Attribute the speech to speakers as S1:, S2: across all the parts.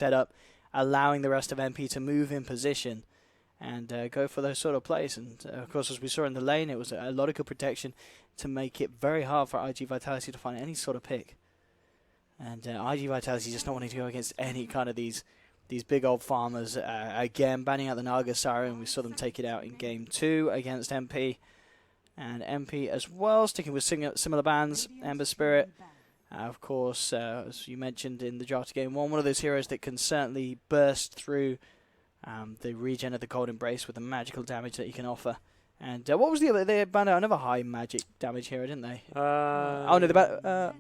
S1: set up, allowing the rest of MP to move in position and go for those sort of plays. And of course, as we saw in the lane, it was a lot of good protection to make it very hard for IG Vitality to find any sort of pick. And IG Vitality just not wanting to go against any kind of these big old farmers. Again, banning out the Naga Siren. We saw them take it out in Game 2 against MP. And MP as well, sticking with similar bans. Ember Spirit, of course, as you mentioned in the draft Game 1, one of those heroes that can certainly burst through the regen of the Cold Embrace with the magical damage that he can offer. And what was the other? They banned out another high magic damage hero, didn't they?
S2: Oh
S1: no, the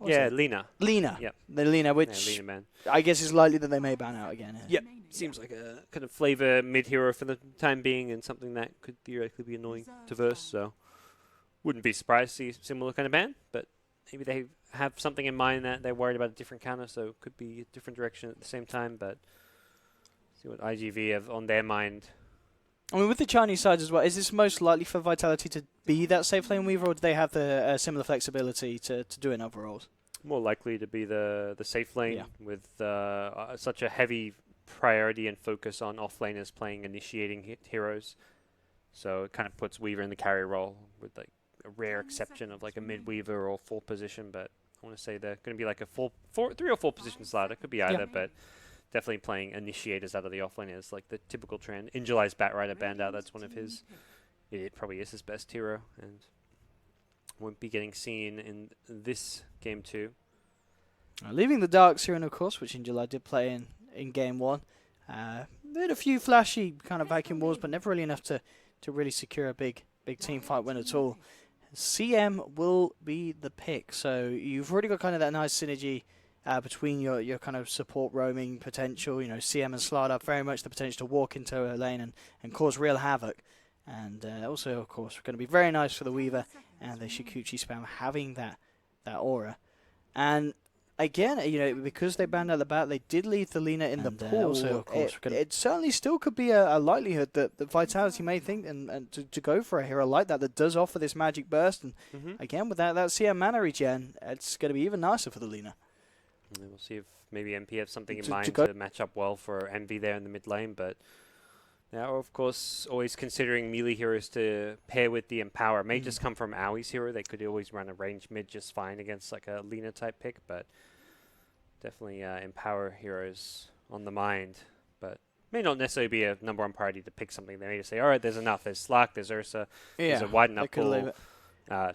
S2: yeah, Lina.
S1: Lina.
S2: Yep.
S1: The Lina, which
S2: Lina man.
S1: I guess is likely that they may ban out again.
S2: Yep. Seems like a kind of flavor mid-hero for the time being, and something that could theoretically be annoying to verse, so wouldn't be surprised to see a similar kind of ban, but maybe they have something in mind that they're worried about a different counter, so it could be a different direction at the same time, but see what IGV have on their mind.
S1: I mean, with the Chinese side as well, is this most likely for Vitality to be that safe lane weaver, or do they have the similar flexibility to do it in other roles?
S2: More likely to be the safe lane with such a heavy priority and focus on off-laners playing initiating heroes. So it kind of puts Weaver in the carry role with like a rare exception of like a mid-Weaver or 4th position, but I want to say they're going to be like a 3 or 4 position slot. It could be either, but definitely playing initiators out of the offlaners, like the typical trend. In July's Batrider banned out, that's one of his, it probably is his best hero, and won't be getting seen in this Game 2.
S1: Leaving the Dark Siren, of course, which in July did play in Game 1. They had a few flashy kind of vacuum walls, but never really enough to really secure a big team fight win at all. CM will be the pick, so you've already got kind of that nice synergy between your kind of support roaming potential. You know, CM and Slide have very much the potential to walk into a lane and cause real havoc. And also, of course, going to be very nice for the Weaver and the Shikuchi spam having that aura. And again, you know, because they banned out the bat, they did leave the Lina in the pool. Also, of course, it certainly still could be a likelihood that Vitality may think and to go for a hero like that does offer this magic burst. And again, with that CM mana regen, it's going to be even nicer for the Lina.
S2: And we'll see if maybe MP have something in mind to match up well for Envy there in the mid lane, but now, of course, always considering melee heroes to pair with the Empower. It may just come from Aui's hero. They could always run a range mid just fine against like a Lina type pick, but definitely Empower heroes on the mind. But may not necessarily be a #1 priority to pick something. They may just say, all right, there's enough. There's Slark, there's Ursa, there's a wide enough pool.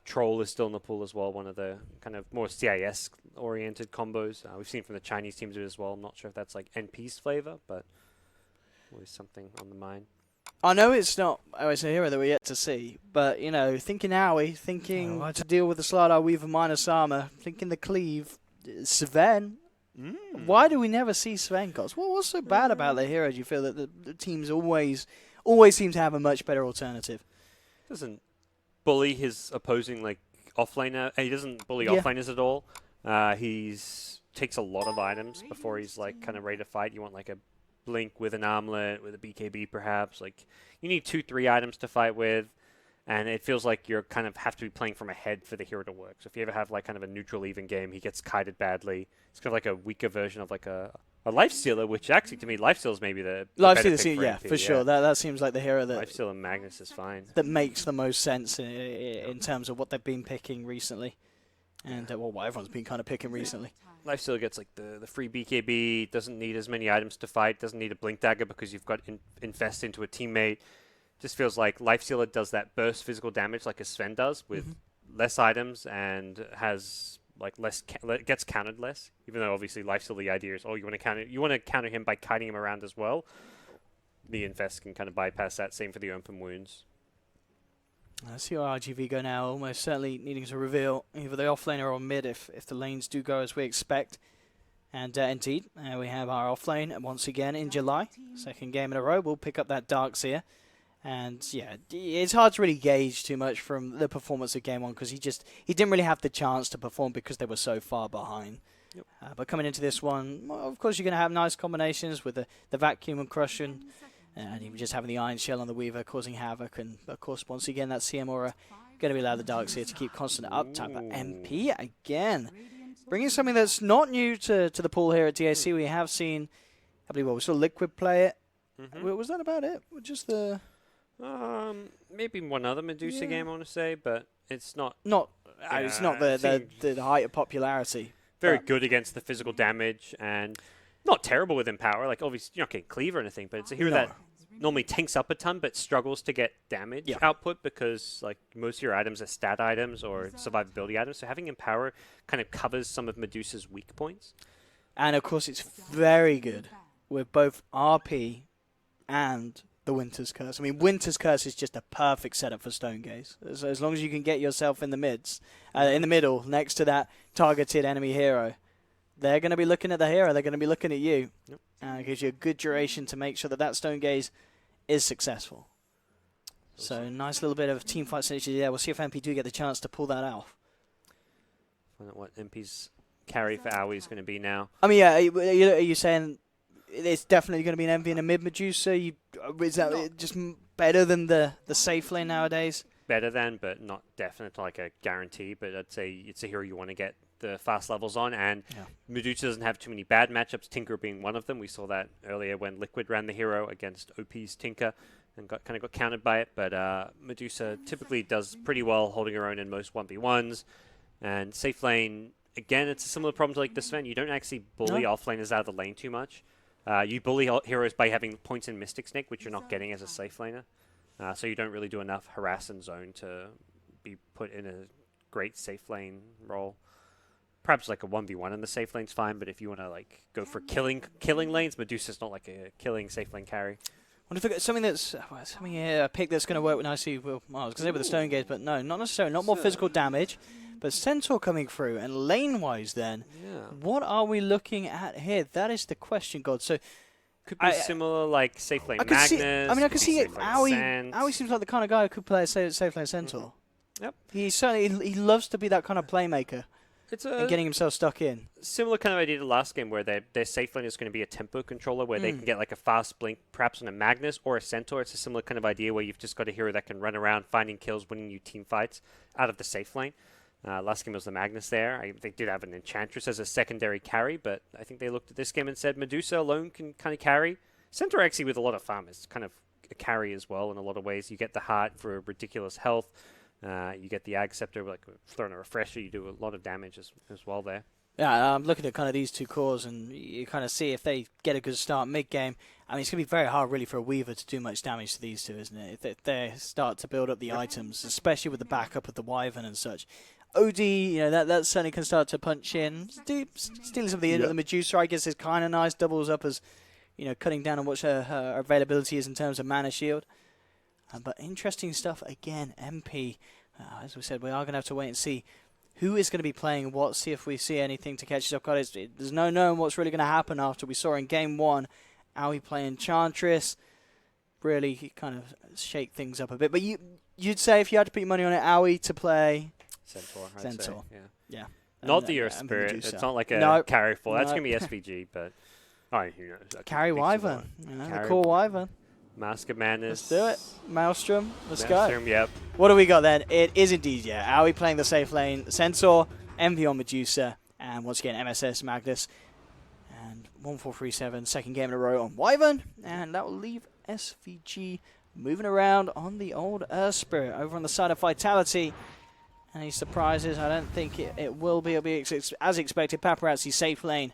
S2: Troll is still in the pool as well, one of the kind of more CIS-oriented combos. We've seen from the Chinese teams do it as well. I'm not sure if that's like NP's flavor, but always something on the mind.
S1: I know it's not always a hero that we're yet to see, but, you know, thinking Aoi, thinking to deal with the Slardar Weaver minus armor, thinking the Cleave, Sven. Why do we never see Sven cost? What's so bad about the hero? Do you feel that the teams always seem to have a much better alternative?
S2: Doesn't bully his opposing like offlaner. He doesn't bully offlaners at all. He's takes a lot of items before he's like kind of ready to fight. You want like a Blink with an armlet, with a BKB perhaps. Like you need 2-3 items to fight with, and it feels like you're kind of have to be playing from ahead for the hero to work. So if you ever have like kind of a neutral even game, he gets kited badly. It's kind of like a weaker version of like a Lifestealer, which actually to me Lifestealer is maybe the
S1: Lifestealer, for sure. That seems like the hero that
S2: Lifestealer Magnus is fine.
S1: That makes the most sense in terms of what they've been picking recently, and well, what everyone's been kind of picking recently.
S2: Lifestealer gets like the free BKB, doesn't need as many items to fight, doesn't need a Blink Dagger because you've got Infest into a teammate. Just feels like Lifestealer does that burst physical damage like a Sven does with less items and has like gets countered less. Even though obviously Lifestealer, the idea is you want to counter him by kiting him around as well. The Infest can kind of bypass that. Same for the open wounds.
S1: I see our RGV go now, almost certainly needing to reveal either the offlaner or mid if the lanes do go as we expect. And indeed, we have our offlane once again in July. Second game in a row, we'll pick up that Darkseer. And yeah, it's hard to really gauge too much from the performance of Game 1 because he didn't really have the chance to perform because they were so far behind. Yep. But coming into this one, well, of course you're going to have nice combinations with the Vacuum and Crushing. And even just having the Iron Shell on the Weaver causing havoc. And, of course, once again, that CM Aura going to be allowed the Darkseer to keep constant uptime. But MP, again, bringing something that's not new to the pool here at DAC. We have seen, I believe, we saw Liquid play it. Was that about it? Just the...
S2: maybe one other Medusa game, I want to say, but it's not...
S1: It's not the height of popularity.
S2: Very good against the physical damage, and not terrible with Empower. Like, obviously, you're not getting Cleaver or anything, but it's a hero that normally tanks up a ton, but struggles to get damage output because, like, most of your items are stat items or survivability items. So having Empower kind of covers some of Medusa's weak points.
S1: And, of course, it's very good with both RP and the Winter's Curse. I mean, Winter's Curse is just a perfect setup for Stone Gaze. So as long as you can get yourself in the middle, next to that targeted enemy hero, they're going to be looking at the hero. They're going to be looking at you.
S2: Yep.
S1: It gives you a good duration to make sure that Stone Gaze is successful. So nice little bit of team fight synergy there. We'll see if MP do get the chance to pull that off.
S2: Find out what MP's carry for Aoi is going to be now.
S1: I mean, yeah, are you saying it's definitely going to be an MV and a mid Medusa? Is that just better than the safe lane nowadays?
S2: Better than, but not definite, like a guarantee. But I'd say it's a hero you want to get the fast levels on, and Medusa doesn't have too many bad matchups, Tinker being one of them. We saw that earlier when Liquid ran the hero against OP's Tinker and got countered by it, but Medusa typically does pretty well holding her own in most 1v1s, and safe lane, again, it's a similar problem to like the Sven. You don't actually bully offlaners out of the lane too much. You bully heroes by having points in Mystic Snake, which you're not getting as a safe laner, so you don't really do enough harass and zone to be put in a great safe lane role. Perhaps like a 1v1 in the safe lane's fine, but if you want to like go for killing lanes, Medusa's not like a killing safe lane carry.
S1: I wonder if it's something that's a pick that's going to work nicely with, I was going to say with the Stone Gaze, but no, not necessarily. Not more physical damage, but Centaur coming through. And lane-wise then, what are we looking at here? That is the question, God. So
S2: could be similar like safe lane Magnus.
S1: I could see it. Aoi seems like the kind of guy who could play a safe lane Centaur.
S2: Yep.
S1: He loves to be that kind of playmaker. And getting himself stuck in.
S2: Similar kind of idea to last game where their safe lane is going to be a tempo controller where they can get like a fast blink perhaps on a Magnus or a Centaur. It's a similar kind of idea where you've just got a hero that can run around finding kills, winning you team fights out of the safe lane. Last game was the Magnus there. They did have an Enchantress as a secondary carry, but I think they looked at this game and said Medusa alone can kind of carry. Centaur actually with a lot of farm is kind of a carry as well in a lot of ways. You get the heart for ridiculous health. You get the Ag Scepter, like throwing a refresher, you do a lot of damage as well there.
S1: Yeah, I'm looking at kind of these two cores, and you kind of see if they get a good start mid-game. I mean, it's going to be very hard, really, for a Weaver to do much damage to these two, isn't it? If they start to build up the items, especially with the backup of the Wyvern and such. OD, that certainly can start to punch in. Stealing some of the Medusa, I guess, is kind of nice. Doubles up as, cutting down on what her availability is in terms of mana shield. But interesting stuff again, MP. As we said, we are going to have to wait and see who is going to be playing what, see if we see anything to catch us off guard. There's no knowing what's really going to happen after we saw in Game 1, Aoi playing Enchantress, really kind of shake things up a bit. But you'd say if you had to put your money on it, Aoi to play
S2: Centaur.
S1: Yeah.
S2: Not the Earth Spirit. It's not like a carry for. That's going to be SVG, but who knows?
S1: Carry Wyvern. The core Wyvern.
S2: Mask of Madness.
S1: Let's do it. Maelstrom. Let's go.
S2: Yep.
S1: What do we got then? It is indeed, Aoi playing the safe lane. Centaur, MV on Medusa, and once again, MSS Magnus. And 1437, second game in a row on Wyvern. And that will leave SVG moving around on the old Earth Spirit over on the side of Vitality. Any surprises? I don't think it will be. It'll be as expected. Paparazzi safe lane.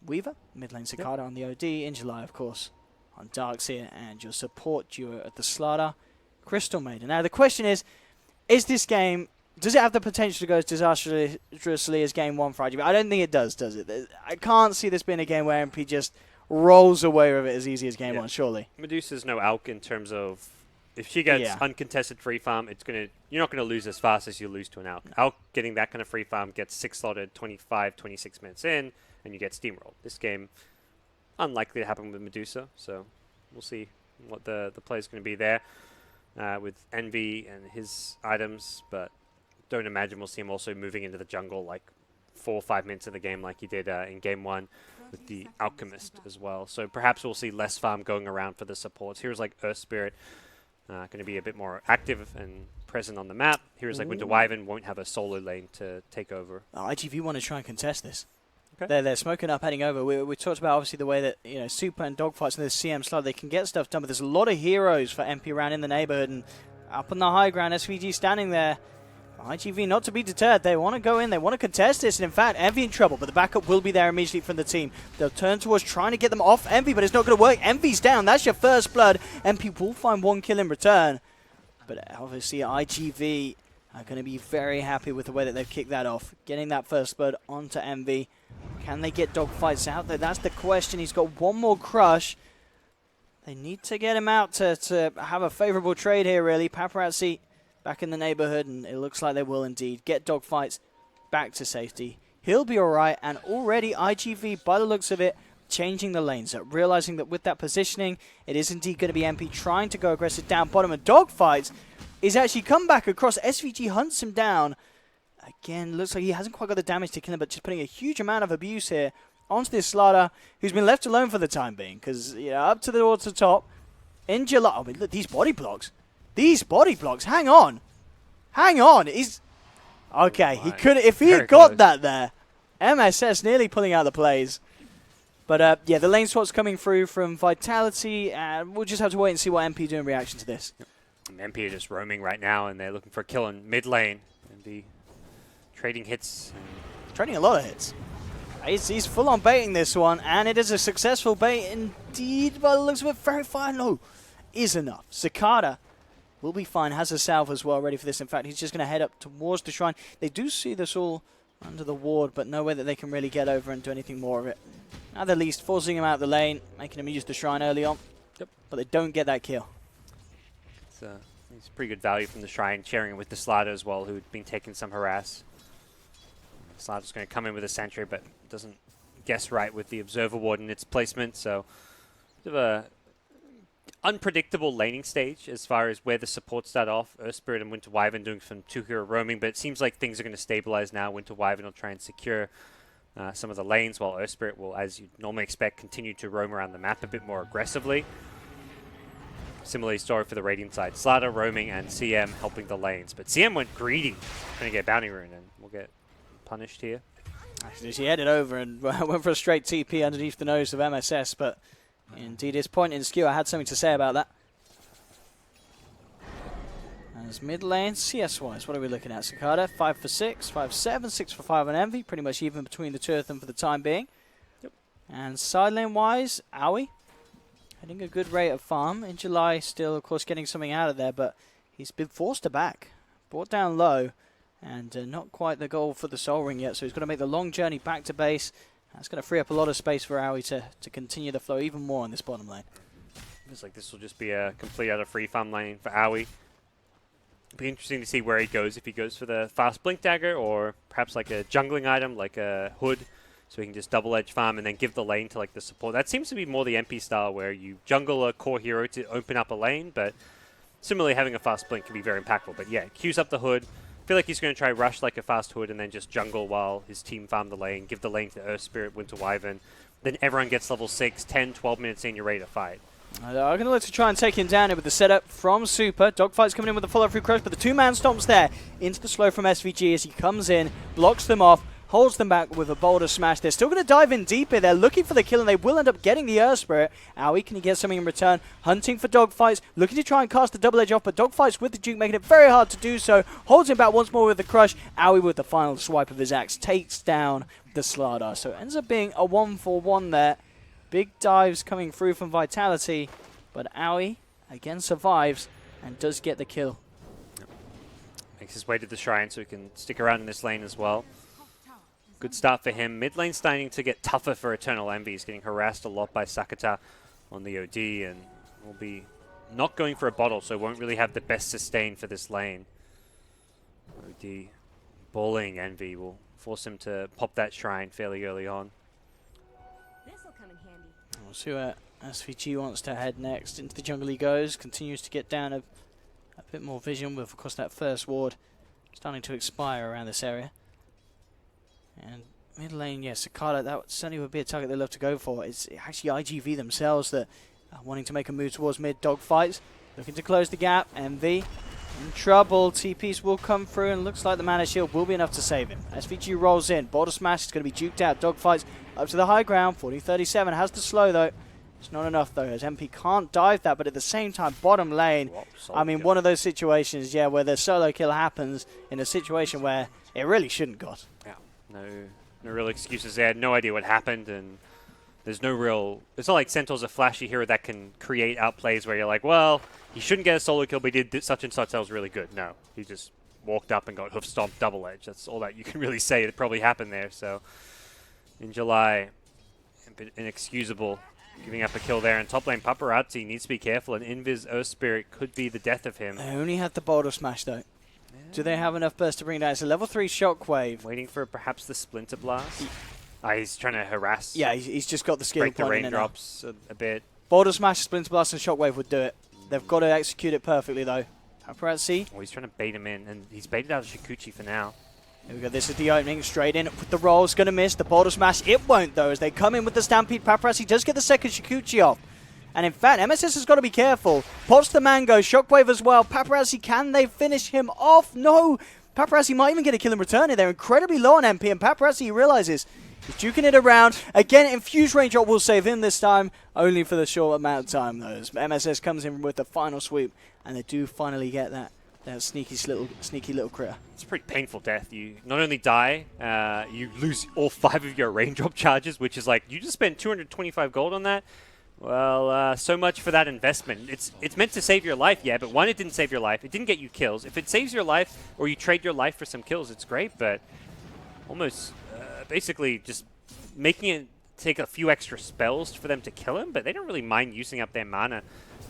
S1: Weaver, mid lane Cicada on the OD. In July, of course, on Darkseer, and your support duo at the Slaughter, Crystal Maiden. Now the question is this game, does it have the potential to go as disastrously as Game 1 for RGB? I don't think it does it? I can't see this being a game where MP just rolls away with it as easy as Game 1, surely.
S2: Medusa's no Alk in terms of, if she gets uncontested free farm, you're not going to lose as fast as you lose to an Alk. Alk getting that kind of free farm gets 6-slotted 25, 26 minutes in, and you get steamrolled. This game, unlikely to happen with Medusa, so we'll see what the play's going to be there with Envy and his items, but don't imagine we'll see him also moving into the jungle like 4 or 5 minutes of the game like he did in Game 1 with the Alchemist as well. So perhaps we'll see less farm going around for the supports. Heroes like Earth Spirit going to be a bit more active and present on the map. Heroes like Winter Wyvern won't have a solo lane to take over.
S1: IGV want to try and contest this.
S2: Okay.
S1: They're smoking up, heading over. We talked about obviously the way that Super and Dogfights and the CM slot, they can get stuff done, but there's a lot of heroes for MP around in the neighborhood, and up on the high ground, SVG standing there. IGV not to be deterred. They want to go in. They want to contest this. And in fact, Envy in trouble, but the backup will be there immediately from the team. They'll turn towards trying to get them off Envy, but it's not going to work. Envy's down. That's your first blood. MP will find 1 kill in return. But obviously, IGV are going to be very happy with the way that they've kicked that off. Getting that first blood onto Envy. Can they get Dogfights out there? That's the question. He's got one more crush. They need to get him out to have a favorable trade here, really. Paparazzi back in the neighborhood, and it looks like they will indeed get Dogfights back to safety. He'll be alright, and already IGV, by the looks of it, changing the lanes up, realizing that with that positioning, it is indeed going to be MP trying to go aggressive down bottom, and Dogfights is actually come back across. SVG hunts him down. Again, looks like he hasn't quite got the damage to kill him, but just putting a huge amount of abuse here onto this Slaughter, who's been left alone for the time being, because up to the top, in July, I mean, look, these body blocks. These body blocks, hang on. Hang on. He's okay, he could if he had got that there. MSS nearly pulling out the plays. But yeah, the lane swap's coming through from Vitality, and we'll just have to wait and see what MP do in reaction to this.
S2: And MP are just roaming right now, and they're looking for a kill in mid lane. MP trading hits.
S1: Trading a lot of hits. He's full on baiting this one, and it is a successful bait indeed, by the looks of it. Very fine. No, is enough. Cicada will be fine, has a salve as well ready for this. In fact, he's just going to head up towards the shrine. They do see this all under the ward, but no way that they can really get over and do anything more of it. At the least, forcing him out of the lane, making him use the shrine early on.
S2: Yep.
S1: But they don't get that kill.
S2: It's pretty good value from the shrine, sharing it with the Slaughter as well, who'd been taking some harass. Slaughter's going to come in with a sentry, but doesn't guess right with the Observer Ward in its placement, so bit of a unpredictable laning stage as far as where the supports start off. Earth Spirit and Winter Wyvern doing some 2-hero roaming, but it seems like things are going to stabilize now. Winter Wyvern will try and secure some of the lanes, while Earth Spirit will, as you'd normally expect, continue to roam around the map a bit more aggressively. Similarly story for the Radiant side. Slaughter roaming and CM helping the lanes, but CM went greedy, trying to get Bounty Rune, and we'll get punished here.
S1: Actually, she headed over and went for a straight TP underneath the nose of MSS, but indeed his point in skew, I had something to say about that. As mid lane, CS-wise, what are we looking at? Cicada, 5 for 6, 5 for 7, 6 for 5 on Envy, pretty much even between the two of them for the time being.
S2: Yep.
S1: And side lane-wise, Aoi, hitting a good rate of farm. In July, still, of course, getting something out of there, but he's been forced to back. Brought down low, and not quite the goal for the Soul Ring yet, so he's got to make the long journey back to base. That's going to free up a lot of space for Aoi to continue the flow even more on this bottom lane.
S2: Looks like this will just be a complete other free farm lane for Aoi. Be interesting to see where he goes, if he goes for the fast blink dagger or perhaps like a jungling item like a hood, so he can just double edge farm and then give the lane to like the support. That seems to be more the MP style, where you jungle a core hero to open up a lane, but similarly having a fast blink can be very impactful. But yeah, queues up the hood. I feel like he's going to try rush like a fast hood and then just jungle while his team farm the lane, give the lane to Earth Spirit, Winter Wyvern. Then everyone gets level 6, 10, 12 minutes in, you're ready to fight.
S1: I'm going to look to try and take him down here with the setup from Super. Dogfight's coming in with the follow-through crush, but the two-man stomps there into the slow from SVG as he comes in, blocks them off, holds them back with a boulder smash. They're still going to dive in deeper. They're looking for the kill, and they will end up getting the Earth Spirit. Aoi, can he get something in return? Hunting for Dogfights, looking to try and cast the double edge off, but Dogfights with the juke, making it very hard to do so. Holds him back once more with the crush. Aoi with the final swipe of his axe takes down the Slardar. So it ends up being a 1-for-1 there. Big dives coming through from Vitality, but Aoi again survives and does get the kill.
S2: Makes his way to the shrine so he can stick around in this lane as well. Good start for him. Mid lane starting to get tougher for Eternal Envy. He's getting harassed a lot by Sakata on the OD, and will be not going for a bottle, so won't really have the best sustain for this lane. OD bullying Envy will force him to pop that shrine fairly early on.
S3: This'll come in handy.
S1: We'll see where SVG wants to head next. Into the jungle he goes. Continues to get down a bit more vision with, of course, that first ward starting to expire around this area. And mid lane, yeah, Cicada, that certainly would be a target they love to go for. It's actually IGV themselves that are wanting to make a move towards mid. Dogfights, looking to close the gap. Envy In trouble. TPs will come through, and looks like the mana shield will be enough to save him. SVG rolls in. Border smash is going to be juked out. Dogfights up to the high ground. 40-37 has the slow though. It's not enough though, as MP can't dive that, but at the same time, bottom lane, I mean, one of those situations, yeah, where the solo kill happens in a situation where it really shouldn't got.
S2: Yeah, no real excuses there. No idea what happened, and there's no real... It's not like Centaur's a flashy hero that can create outplays where you're like, well, he shouldn't get a solo kill, but he did such and such, that was really good. No, he just walked up and got hoof stomped double edge. That's all that you can really say that probably happened there. So in July, a bit inexcusable giving up a kill there. And top lane Paparazzi needs to be careful, and Invis Earth Spirit could be the death of him.
S1: They only had the Boulder Smash though. Do they have enough burst to bring it down? It's a level 3 Shockwave.
S2: Waiting for perhaps the Splinter Blast. He's trying to harass.
S1: Yeah, he's just got the skill
S2: break the
S1: point in
S2: raindrops a bit.
S1: Boulder Smash, Splinter Blast, and Shockwave would do it. They've got to execute it perfectly though. Paparazzi.
S2: Oh, he's trying to bait him in, and he's baited out of Shikuchi for now.
S1: Here we go. This is the opening. Straight in with the roll. It's going to miss. The Boulder Smash. It won't though, as they come in with the Stampede. Paparazzi does get the second Shikuchi off. And in fact, MSS has got to be careful. Pops the Mango. Shockwave as well. Paparazzi, can they finish him off? No. Paparazzi might even get a kill in return here. They're incredibly low on MP, and Paparazzi realizes he's juking it around. Again, Infuse Raindrop will save him this time, only for the short amount of time though. As MSS comes in with the final sweep, and they do finally get that sneaky little critter.
S2: It's a pretty painful death. You not only die, you lose all 5 of your raindrop charges, which is like, you just spent 225 gold on that? Well, so much for that investment. It's meant to save your life, yeah, but one, it didn't save your life. It didn't get you kills. If it saves your life, or you trade your life for some kills, it's great, but almost basically just making it take a few extra spells for them to kill him, but they don't really mind using up their mana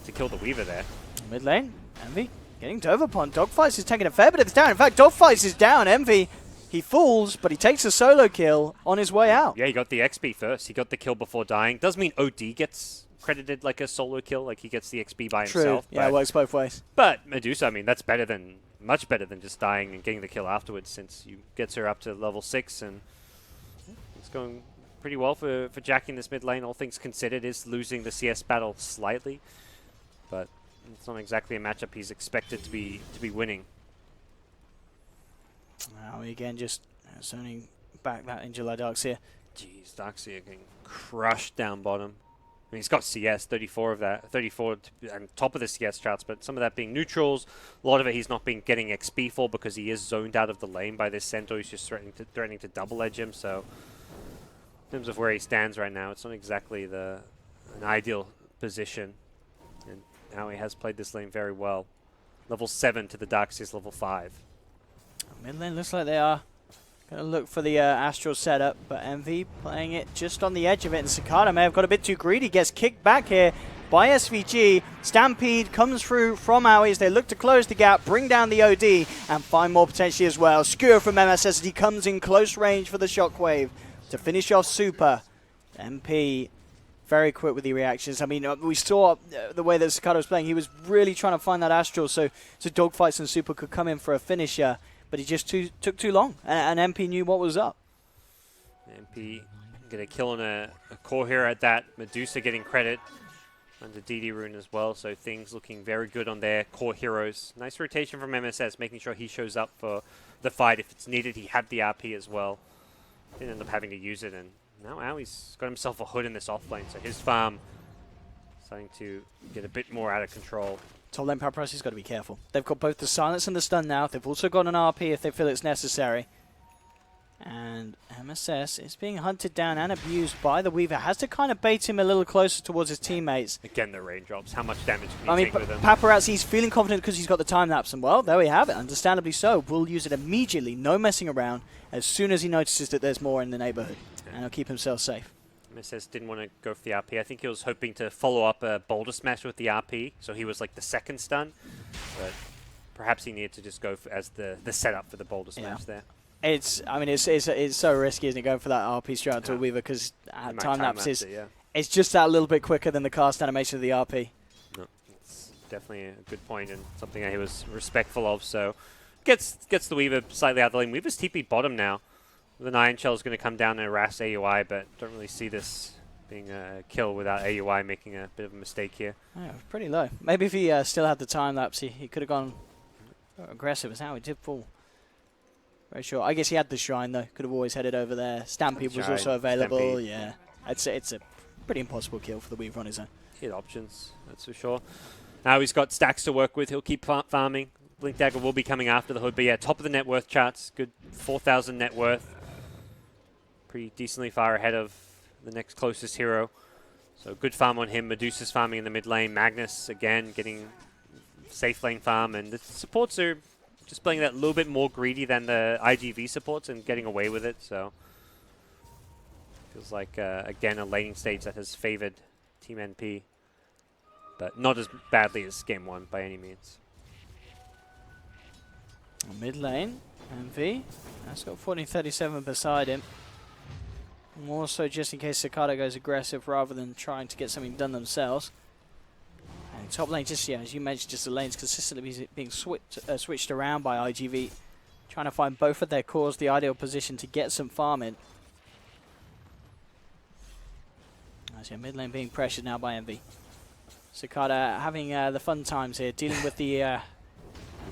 S2: to kill the Weaver there.
S1: Mid lane, Envy getting dove upon. Dogfights is taking a fair bit of this down. In fact, Dogfights is down. Envy, he falls, but he takes a solo kill on his way out.
S2: Yeah, he got the XP first. He got the kill before dying. Does mean OD gets credited like a solo kill, like he gets the XP by himself.
S1: Yeah, it works both ways.
S2: But Medusa, I mean, that's much better than just dying and getting the kill afterwards, since you gets her up to level 6, and it's going pretty well for Jackie in this mid lane. All things considered, is losing the CS battle slightly, but it's not exactly a matchup he's expected to be winning.
S1: Now again, just zoning back that in July Darkseer.
S2: Jeez, Darkseer getting crushed down bottom. I mean, he's got CS, 34 of that, 34 on top of the CS charts, but some of that being neutrals. A lot of it he's not been getting XP for, because he is zoned out of the lane by this Centaur who's just threatening to double edge him. So in terms of where he stands right now, it's not exactly an ideal position. And now he has played this lane very well. Level 7 to the Darkseer's level 5.
S1: Mid lane looks like they are going to look for the Astral setup, but MV playing it just on the edge of it, and Cicada may have got a bit too greedy. Gets kicked back here by SVG. Stampede comes through from Aoi as they look to close the gap, bring down the OD, and find more potentially as well. Skewer from MSS as he comes in close range for the Shockwave to finish off Super. MP very quick with the reactions. I mean, we saw the way that Cicada was playing. He was really trying to find that Astral so Dogfights and Super could come in for a finisher. But he just took too long, and MP knew what was up.
S2: MP get a kill on a core hero at that. Medusa getting credit under DD Rune as well, so things looking very good on their core heroes. Nice rotation from MSS, making sure he shows up for the fight if it's needed. He had the RP as well. Didn't end up having to use it, and now he's got himself a hood in this offlane, so his farm starting to get a bit more out of control.
S1: Top lane Paparazzi's got to be careful. They've got both the silence and the stun now. They've also got an RP if they feel it's necessary. And MSS is being hunted down and abused by the Weaver. Has to kind of bait him a little closer towards his teammates.
S2: Again, the raindrops. How much damage can you take with them?
S1: Paparazzi's feeling confident because he's got the time lapse. And well, there we have it. Understandably so. Will use it immediately. No messing around. As soon as he notices that there's more in the neighborhood. Yeah. And he'll keep himself safe.
S2: MSS didn't want to go for the RP. I think he was hoping to follow up a Boulder Smash with the RP, so he was like the second stun. But perhaps he needed to just go as the setup for the Boulder Smash there.
S1: It's so risky, isn't it, going for that RP straight out to a Weaver, because time lapse is it's just that little bit quicker than the cast animation of the RP.
S2: No, it's definitely a good point and something that he was respectful of. So gets the Weaver slightly out of the lane. Weaver's TP bottom now. The Iron Shell is going to come down and harass AUI, but don't really see this being a kill without AUI making a bit of a mistake here.
S1: Yeah, pretty low. Maybe if he still had the time lapse, he could have gone aggressive as how he did fall. Very sure. I guess he had the shrine though. Could have always headed over there. Stampede was also available.
S2: Stampede.
S1: Yeah, I'd say it's a pretty impossible kill for the Weaver on his own.
S2: He had options, that's for sure. Now he's got stacks to work with. He'll keep farming. Blink Dagger will be coming after the hood, but yeah, top of the net worth charts. Good 4,000 net worth. Pretty decently far ahead of the next closest hero. So good farm on him. Medusa's farming in the mid lane. Magnus, again, getting safe lane farm. And the supports are just playing that little bit more greedy than the IGV supports and getting away with it. So feels like, again, a laning stage that has favored Team NP. But not as badly as Game 1 by any means.
S1: Mid lane, MV. That's got 1437 beside him. More so just in case Cicada goes aggressive rather than trying to get something done themselves. And top lane, just as you mentioned, just the lanes consistently being switched around by IGV. Trying to find both of their cores the ideal position to get some farm in. As your mid lane being pressured now by MV. Cicada having the fun times here, dealing with the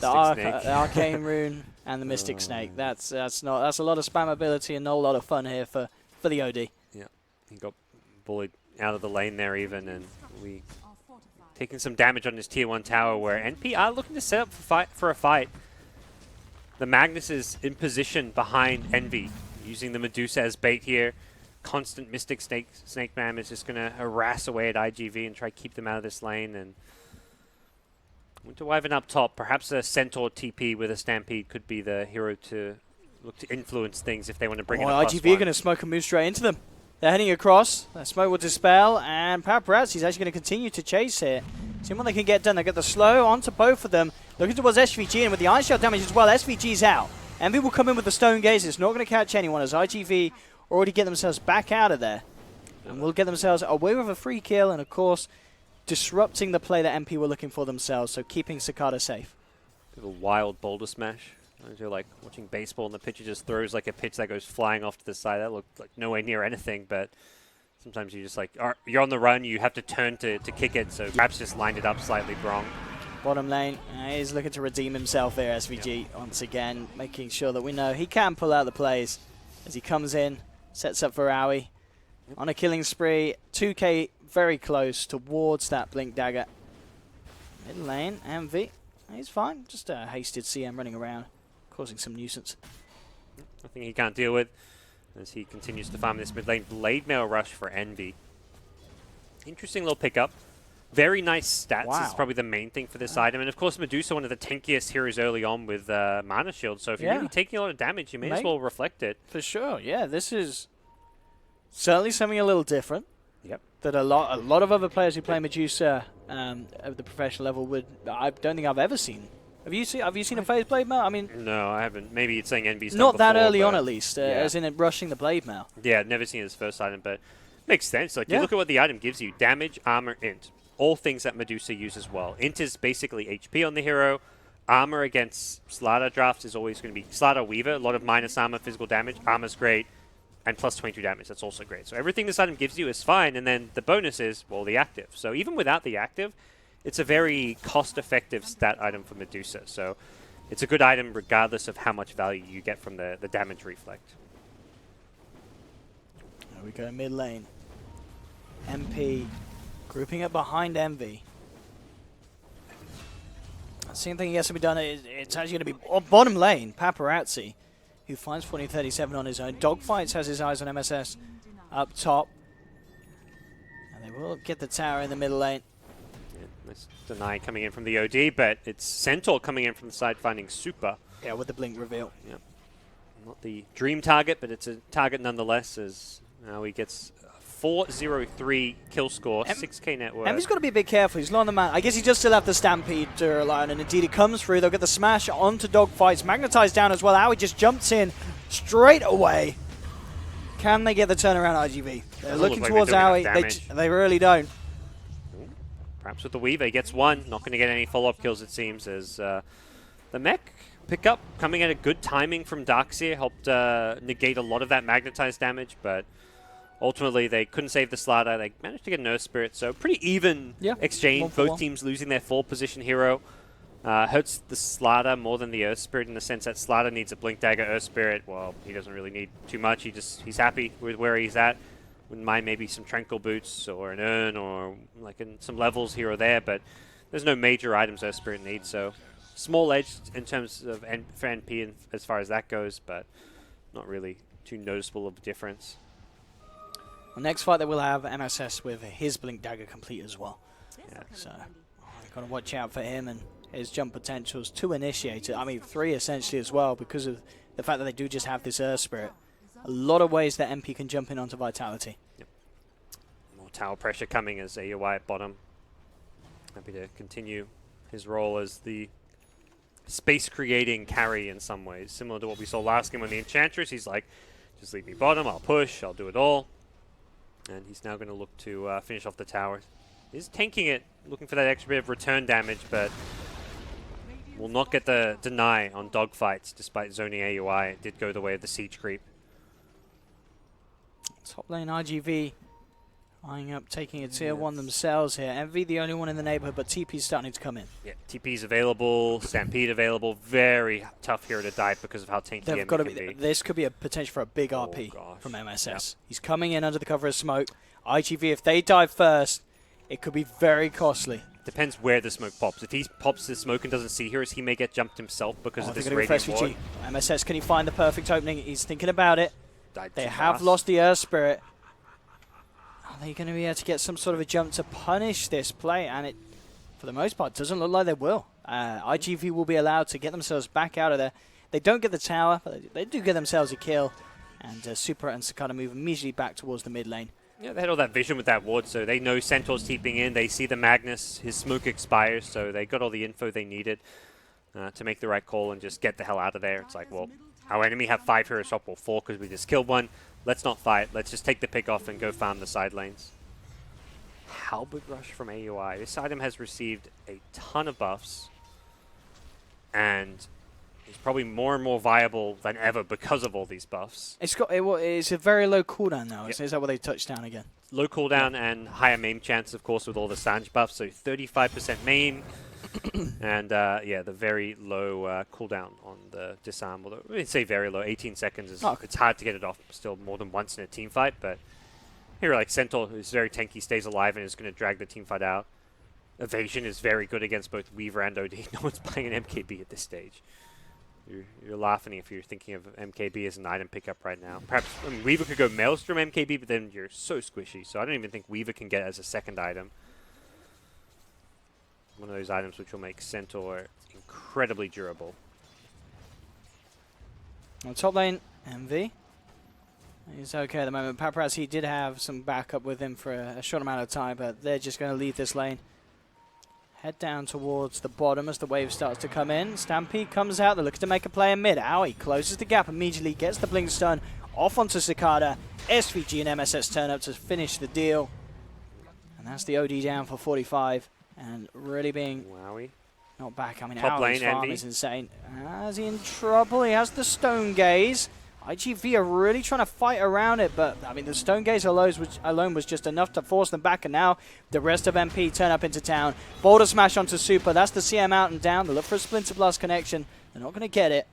S1: arcane rune and the mystic snake. That's a lot of spam ability and not a lot of fun here for the OD.
S2: Yeah, he got bullied out of the lane there even, and we taking some damage on his tier 1 tower where NP are looking to set up for a fight. The Magnus is in position behind Envy, using the Medusa as bait here. Constant Mystic Snake Man is just going to harass away at IGV and try to keep them out of this lane. And Winter Wyvern up top, perhaps a Centaur TP with a Stampede could be the hero to look to influence things if they want to bring in a
S1: IGV are going to smoke and move straight into them. They're heading across. That smoke will dispel, and Paparazzi's actually going to continue to chase here. See what they can get done. They get the slow onto both of them. Looking towards SVG, and with the Ice Shell damage as well, SVG's out. Envy will come in with the Stone Gaze. It's not going to catch anyone as IGV already get themselves back out of there. And will get themselves away with a free kill, and of course, disrupting the play that MP were looking for themselves, so keeping Cicada safe.
S2: Bit of a wild boulder smash. You're like watching baseball and the pitcher just throws like a pitch that goes flying off to the side. That looked like nowhere near anything, but sometimes you just like, you're on the run, you have to turn to kick it, so perhaps just lined it up slightly wrong.
S1: Bottom lane, he's looking to redeem himself here, SVG, once again, making sure that we know he can pull out the plays as he comes in, sets up for Owie. On a killing spree, 2k very close towards that Blink Dagger. Mid lane, MV, he's fine, just a hasted CM running around, causing some nuisance.
S2: Nothing he can't deal with as he continues to farm this mid lane. Blade Mail Rush for Envy. Interesting little pickup. Very nice stats is probably the main thing for this item. And of course, Medusa, one of the tankiest heroes early on with Mana Shield. So if you're really taking a lot of damage, you may as well reflect it.
S1: For sure, yeah. This is certainly something a little different.
S2: Yep.
S1: That a lot of other players who play Medusa at the professional level would. I don't think I've ever seen. Have you seen a phase blade mail? I mean,
S2: no, I haven't. Maybe it's saying Envy's
S1: not
S2: done
S1: that
S2: before,
S1: early on, at least, as in it rushing the blade mail.
S2: Yeah, never seen his first item, but makes sense. Like you look at what the item gives you: damage, armor, int. All things that Medusa uses well. Int is basically HP on the hero. Armor against Slaughter drafts is always going to be Slaughter Weaver. A lot of minus armor, physical damage. Armor's great. And plus 22 damage. That's also great. So everything this item gives you is fine. And then the bonus is, well, the active. So even without the active, it's a very cost-effective stat item for Medusa. So it's a good item regardless of how much value you get from the damage reflect.
S1: There we go, mid lane. MP grouping up behind Envy. Same thing has to be done. It's actually going to be bottom lane. Paparazzi, who finds 1437 on his own. Dogfights has his eyes on MSS up top. And they will get the tower in the middle lane.
S2: Yeah, nice deny coming in from the OD, but it's Centaur coming in from the side finding Super.
S1: Yeah, with the blink reveal.
S2: Yeah. Not the dream target, but it's a target nonetheless, as now he gets 403 kill score, 6k net worth.
S1: Envy's got to be a bit careful. He's low on the man. I guess he does still have the Stampede to rely on, and indeed it comes through. They'll get the smash onto Dogfights. Magnetized down as well. Owie just jumps in straight away. Can they get the turnaround, IGV? They're looking towards Owie. They really don't.
S2: Perhaps with the Weaver, he gets one. Not going to get any follow-up kills, it seems, as the mech pickup coming at a good timing from Darkseer helped negate a lot of that magnetized damage, but ultimately, they couldn't save the Slaughter. They managed to get an Earth Spirit, so pretty even exchange. Both teams losing their 4 position hero. Hurts the Slardar more than the Earth Spirit in the sense that Slardar needs a Blink Dagger. Earth Spirit, well, he doesn't really need too much. He's happy with where he's at. Wouldn't mind maybe some Tranquil Boots or an Urn or like in some levels here or there, but there's no major items Earth Spirit needs. So small edge in terms of for NP and as far as that goes, but not really too noticeable of a difference.
S1: The next fight that we'll have MSS with his Blink Dagger complete as well.
S2: Yeah.
S1: So you've got to watch out for him and his jump potentials to initiate it. I mean, 3 essentially as well because of the fact that they do just have this Earth Spirit. A lot of ways that MP can jump in onto Vitality.
S2: Yep. More tower pressure coming as AUI at bottom. Happy to continue his role as the space-creating carry in some ways. Similar to what we saw last game when the Enchantress, he's like, just leave me bottom, I'll push, I'll do it all. And he's now going to look to finish off the tower. He's tanking it, looking for that extra bit of return damage, but will not get the deny on dogfights despite zoning AUI. It did go the way of the siege creep.
S1: Top lane RGV eyeing up taking a tier 1 themselves here. MV the only one in the neighborhood, but TP's starting to come in.
S2: Yeah, TP's available, Stampede available. Very tough hero to dive because of how tanky
S1: They've
S2: MV
S1: got to
S2: can be.
S1: This could be a potential for a big RP
S2: gosh.
S1: from MSS.
S2: Yep.
S1: He's coming in under the cover of smoke. IGV, if they dive first, it could be very costly.
S2: Depends where the smoke pops. If he pops the smoke and doesn't see heroes, he may get jumped himself because of this radiant ward.
S1: MSS, can he find the perfect opening? He's thinking about it.
S2: Died
S1: They
S2: too
S1: have
S2: fast.
S1: lost the Earth Spirit. Are they going to be able to get some sort of a jump to punish this play? And it, for the most part, doesn't look like they will. IGV will be allowed to get themselves back out of there. They don't get the tower, but they do get themselves a kill. And Super and Sakata move immediately back towards the mid lane.
S2: Yeah, they had all that vision with that ward, so they know Centaur's TPing in. They see the Magnus, his smoke expires, so they got all the info they needed to make the right call and just get the hell out of there. It's like, well, our enemy have 5 heroes swap, or 4 because we just killed one. Let's not fight. Let's just take the pick off and go farm the side lanes. Halberd Rush from AUI. This item has received a ton of buffs, and it's probably more and more viable than ever because of all these buffs.
S1: It's a very low cooldown now.
S2: Yep.
S1: Is that what they touched down again?
S2: Low cooldown and higher maim chance, of course, with all the Sanj buffs. So 35% maim, and yeah, the very low cooldown on the disarm. Although I say very low, 18 seconds is it's hard to get it off still more than once in a team fight. But here, like Centaur, who's very tanky, stays alive and is going to drag the team fight out. Evasion is very good against both Weaver and OD. No one's playing an MKB at this stage. You're laughing if you're thinking of MKB as an item pickup right now. Perhaps Weaver could go Maelstrom MKB, but then you're so squishy. So I don't even think Weaver can get it as a second item. One of those items which will make Centaur incredibly durable.
S1: On top lane, MV. He's okay at the moment. Paparazzi, he did have some backup with him for a short amount of time, but they're just going to leave this lane. Head down towards the bottom as the wave starts to come in. Stampede comes out. They're looking to make a play in mid. Aoi closes the gap immediately, gets the blink stun off onto Cicada. SVG and MSS turn up to finish the deal. And that's the OD down for 45. And really being
S2: Wowie.
S1: not back. I mean,
S2: Top
S1: Aoi's
S2: lane,
S1: farm
S2: Envy.
S1: is insane. Is he in trouble? He has the Stone Gaze. IGV are really trying to fight around it, but I mean the Stone Gaze alone was just enough to force them back, and now the rest of MP turn up into town. Boulder Smash onto Super, that's the CM out and down. They look for a Splinter Blast connection. They're not going to get it,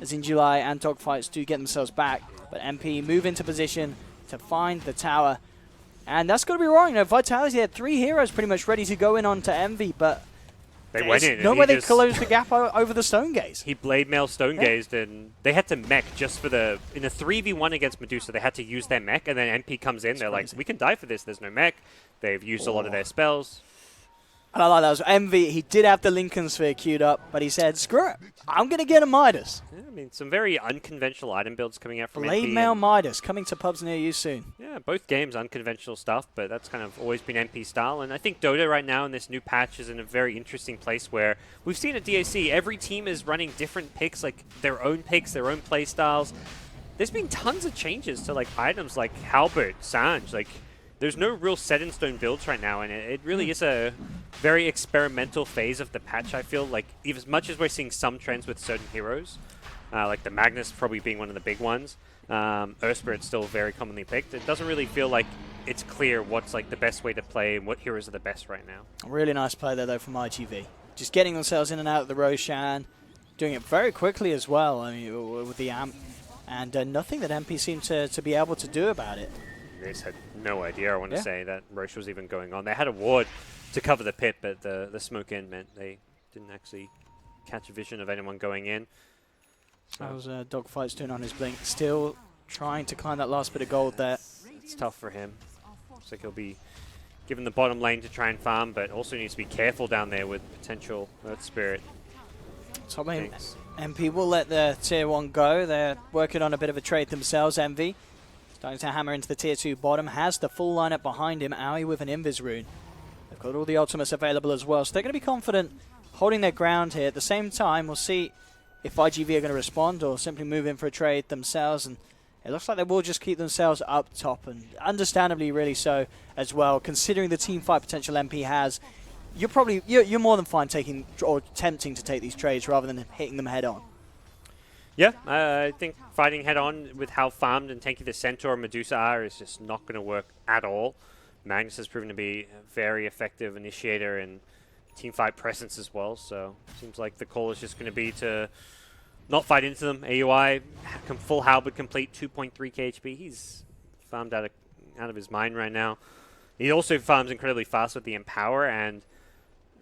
S1: as in July and Dogfights do get themselves back, but MP move into position to find the tower. And that's got to be wrong. You know, Vitality had 3 heroes pretty much ready to go in onto Envy, but
S2: They went in.
S1: no
S2: and
S1: way
S2: he
S1: they closed the gap over the Stone Gaze.
S2: He blade mail stone gazed, and they had to mech just for the in a 3v1 against Medusa. They had to use their mech, and then MP comes in. They're like, we can die for this. There's no mech. They've used a lot of their spells.
S1: And I like that. Was Envy. He did have the Lincoln Sphere queued up, but he said, screw it. I'm going to get a Midas.
S2: Yeah, I mean, some very unconventional item builds coming out from
S1: Blade
S2: MP.
S1: Mail Midas coming to pubs near you soon.
S2: Yeah, both games unconventional stuff, but that's kind of always been MP style. And I think Dota right now in this new patch is in a very interesting place where we've seen at DAC, every team is running different picks, like their own picks, their own play styles. There's been tons of changes to like items like Halberd, Sanj, like there's no real set-in-stone builds right now, and it really is a very experimental phase of the patch, I feel. Like, even as much as we're seeing some trends with certain heroes, like the Magnus probably being one of the big ones, Earth Spirit's still very commonly picked, it doesn't really feel like it's clear what's like the best way to play and what heroes are the best right now.
S1: A really nice play there, though, from IGV. just getting themselves in and out of the Roshan, doing it very quickly as well. I mean, with the amp, and nothing that MP seemed to be able to do about it.
S2: They just had no idea, I want to say, that Roche was even going on. They had a ward to cover the pit, but the smoke in meant they didn't actually catch a vision of anyone going in. So
S1: That was Dogfight's doing on his blink. Still trying to climb that last bit of gold there.
S2: it's tough for him. Looks like he'll be given the bottom lane to try and farm, but also needs to be careful down there with potential Earth Spirit.
S1: Top lane, MP will let the tier 1 go. They're working on a bit of a trade themselves. Envy starting to hammer into the tier 2 bottom. Has the full lineup behind him. Aoi with an Invis rune. They've got all the ultimates available as well, so they're going to be confident holding their ground here. At the same time, we'll see if IGV are going to respond or simply move in for a trade themselves. And it looks like they will just keep themselves up top, and understandably really so as well, considering the team fight potential MP has. You're more than fine taking or attempting to take these trades rather than hitting them head on.
S2: Yeah, I think fighting head on with how farmed and tanky the Centaur and Medusa are is just not going to work at all. Magnus has proven to be a very effective initiator and team fight presence as well, so seems like the call is just going to be to not fight into them. AUI, full halberd complete, 2.3 KHP. He's farmed out of his mind right now. He also farms incredibly fast with the Empower, and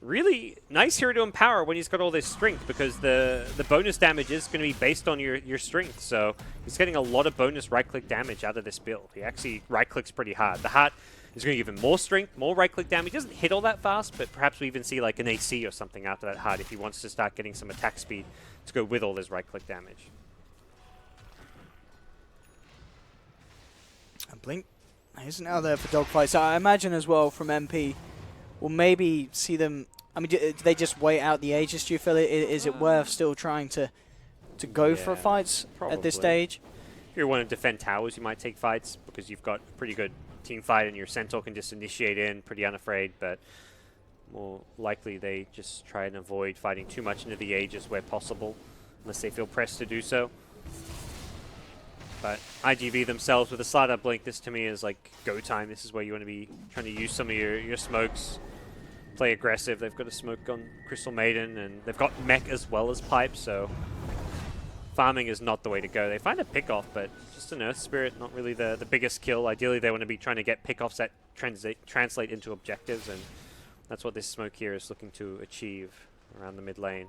S2: really nice hero to empower when he's got all this strength, because the bonus damage is going to be based on your strength. So he's getting a lot of bonus right-click damage out of this build. He actually right-clicks pretty hard. The heart is going to give him more strength, more right-click damage. He doesn't hit all that fast, but perhaps we even see like an AC or something after that heart if he wants to start getting some attack speed to go with all his right-click damage.
S1: And Blink isn't out there for dogfights. So I imagine as well from MP, we'll maybe see them. I mean, do they just wait out the Aegis? Do you feel it? Is it worth still trying to go for fights at this stage?
S2: If you want to defend towers, you might take fights because you've got a pretty good team fight and your Centaur can just initiate in pretty unafraid, but more likely they just try and avoid fighting too much into the Aegis where possible, unless they feel pressed to do so. But IGV themselves with a slide up blink, this to me is like go time. This is where you want to be trying to use some of your smokes, play aggressive. They've got a smoke on Crystal Maiden, and they've got mech as well as pipe, so farming is not the way to go. They find a pick-off, but just an Earth Spirit, not really the biggest kill. Ideally, they want to be trying to get pick-offs that translate into objectives, and that's what this smoke here is looking to achieve around the mid lane.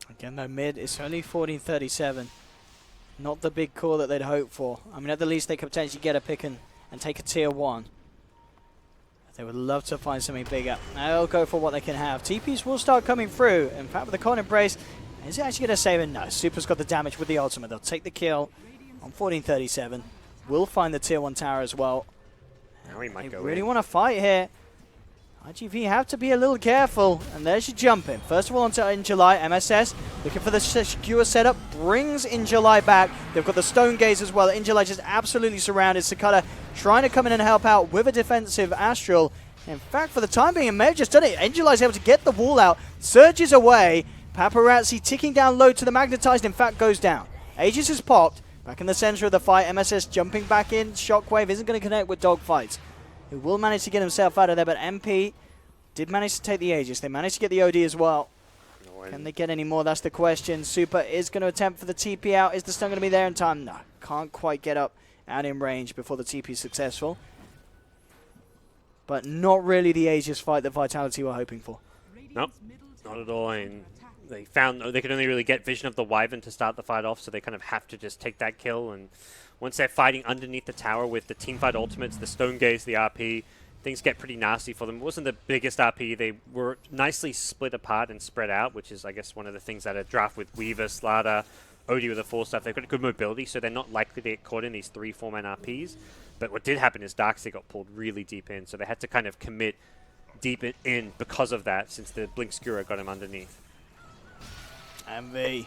S1: Again, though, mid, it's only 14:37. Not the big call that they'd hoped for. I mean, at the least, they could potentially get a pick and take a tier 1. They would love to find something bigger. They'll go for what they can have. TPs will start coming through. In fact, with the Con Embrace, is it actually going to save it? No, Super's got the damage with the ultimate. They'll take the kill on 14:37. We'll find the tier 1 tower as well.
S2: Now he might
S1: they
S2: go
S1: really
S2: in.
S1: want to fight here. IGV have to be a little careful. And there's your jump in. First of all, onto In July, MSS looking for the secure setup. Brings In July back. They've got the Stone Gaze as well. In July just absolutely surrounded. Sakata trying to come in and help out with a defensive Astral. In fact, for the time being, it may have just done it. In July's able to get the wall out. Surges away. Paparazzi ticking down low to the Magnetized. In fact, goes down. Aegis is popped. Back in the center of the fight. MSS jumping back in. Shockwave isn't going to connect with Dogfights, who will manage to get himself out of there, but MP did manage to take the Aegis. They managed to get the OD as well. Can they get any more? That's the question. Super is going to attempt for the TP out. Is the stun going to be there in time? No. Can't quite get up out in range before the TP is successful. But not really the Aegis fight that Vitality were hoping for.
S2: Nope, not at all. And they found they could only really get vision of the Wyvern to start the fight off, so they kind of have to just take that kill. And once they're fighting underneath the tower with the teamfight ultimates, the Stone Gaze, the RP, things get pretty nasty for them. It wasn't the biggest RP. They were nicely split apart and spread out, which is, I guess, one of the things that a draft with Weaver, Slada, Odie with the 4 stuff. They've got good mobility, so they're not likely to get caught in these 3-4-man RPs. But what did happen is Darkseid got pulled really deep in, so they had to kind of commit deep in because of that, since the Blink Skewer got him underneath.
S1: MV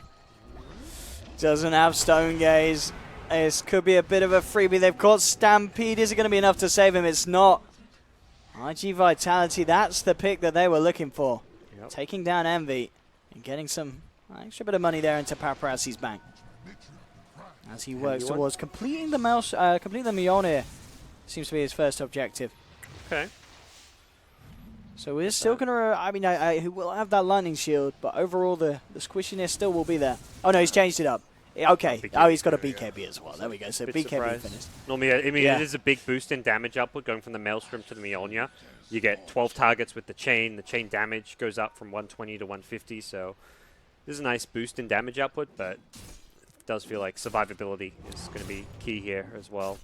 S1: doesn't have Stone Gaze. This could be a bit of a freebie. They've got Stampede. Is it going to be enough to save him? It's not. IG Vitality, that's the pick that they were looking for. Yep. Taking down Envy and getting some extra bit of money there into Paparazzi's bank as he works towards completing the Mjolnir. Seems to be his first objective.
S2: Okay.
S1: So we're still going to, I mean, he will have that lightning shield, but overall the squishiness still will be there. Oh no, he's changed it up. Okay, oh, he's got a BKB as well. There we go, so BKB
S2: surprised.
S1: finished.
S2: Normally, I mean, it is a big boost in damage output going from the Maelstrom to the Mjolnir. You get 12 targets with the chain. The chain damage goes up from 120 to 150, so this is a nice boost in damage output, but it does feel like survivability is going to be key here as well.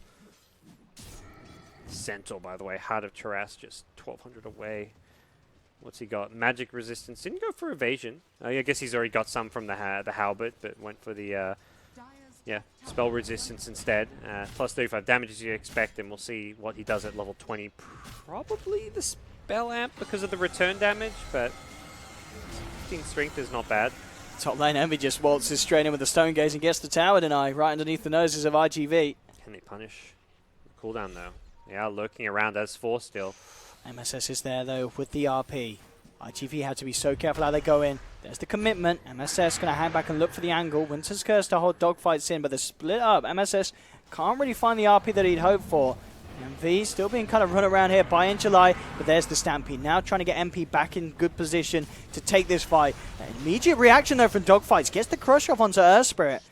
S2: Centaur, by the way, Heart of Taras, just 1200 away. What's he got? Magic resistance. Didn't go for evasion. I guess he's already got some from the halberd, but went for the spell resistance instead. Plus 35 damage as you expect, and we'll see what he does at level 20. Probably the spell amp because of the return damage, but 15 strength is not bad.
S1: Top lane Envy just waltzes straight in with the Stone Gaze and gets the tower deny right underneath the noses of IGV.
S2: Can they punish? Cooldown though. They are lurking around as 4 still.
S1: MSS is there though with the RP. IGV have to be so careful how they go in. There's the commitment. MSS going to hang back and look for the angle. Winter's Curse to hold dogfights in, but they're split up. MSS can't really find the RP that he'd hoped for. MV still being kind of run around here by in July, but there's the Stampede. Now trying to get MP back in good position to take this fight. An immediate reaction though from dogfights. Gets the crush off onto Earth Spirit.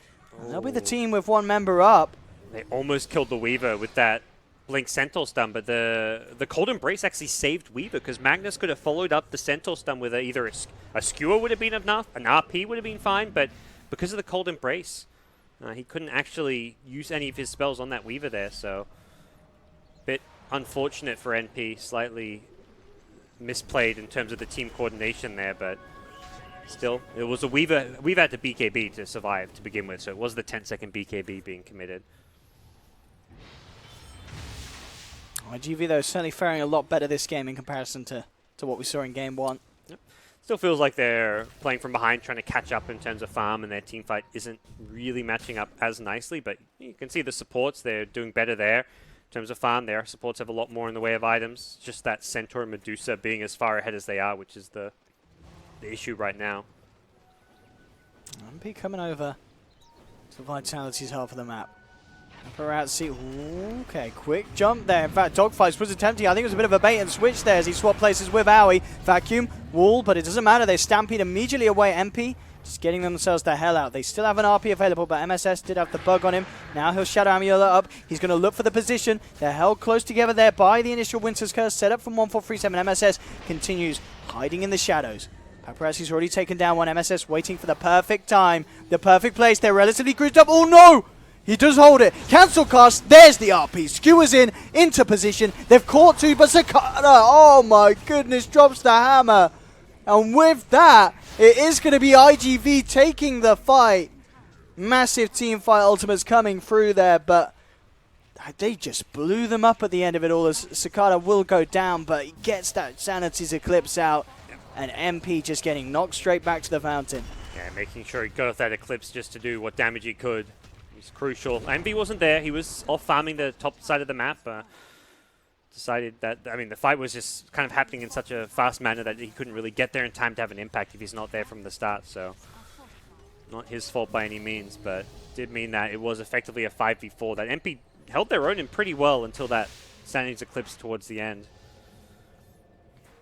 S1: And they'll be the team with one member up.
S2: They almost killed the Weaver with that Blink Centaur stun, but the Cold Embrace actually saved Weaver because Magnus could have followed up the Centaur stun with either a Skewer would have been enough, an RP would have been fine, but because of the Cold Embrace, he couldn't actually use any of his spells on that Weaver there, so bit unfortunate for NP, slightly misplayed in terms of the team coordination there, but still, it was a Weaver had to BKB to survive to begin with, so it was the 10-second BKB being committed.
S1: IGV though certainly faring a lot better this game in comparison to what we saw in game 1.
S2: Yep. Still feels like they're playing from behind, trying to catch up in terms of farm, and their team fight isn't really matching up as nicely, but you can see the supports, they're doing better there. In terms of farm, their supports have a lot more in the way of items. Just that Centaur and Medusa being as far ahead as they are, which is the issue right now.
S1: MP coming over to Vitality's half of the map. Paparazzi, okay, quick jump there. In fact, Dogfights was attempting, I think it was a bit of a bait and switch there as he swapped places with Owie. Vacuum, wall, but it doesn't matter. They Stampede immediately away. MP just getting themselves the hell out. They still have an RP available, but MSS did have the bug on him. Now he'll Shadow Amulet up. He's going to look for the position. They're held close together there by the initial Winter's Curse set up from 1437. MSS continues hiding in the shadows. Paparazzi's already taken down one. MSS waiting for the perfect time, the perfect place. They're relatively grouped up. Oh no! He does hold it. Cancel cast. There's the RP. Skewers into position. They've caught two, but Sakata, oh my goodness, drops the hammer. And with that, it is going to be IGV taking the fight. Massive team fight ultimates coming through there, but they just blew them up at the end of it all as Sakata will go down, but he gets that Sanity's Eclipse out. And MP just getting knocked straight back to the fountain.
S2: Yeah, making sure he got off that Eclipse just to do what damage he could. It's crucial. Envy wasn't there. He was off farming the top side of the map. Decided that, I mean, the fight was just kind of happening in such a fast manner that he couldn't really get there in time to have an impact if he's not there from the start. So, not his fault by any means, but did mean that it was effectively a 5v4. That MP held their own in pretty well until that Sanity's Eclipse towards the end.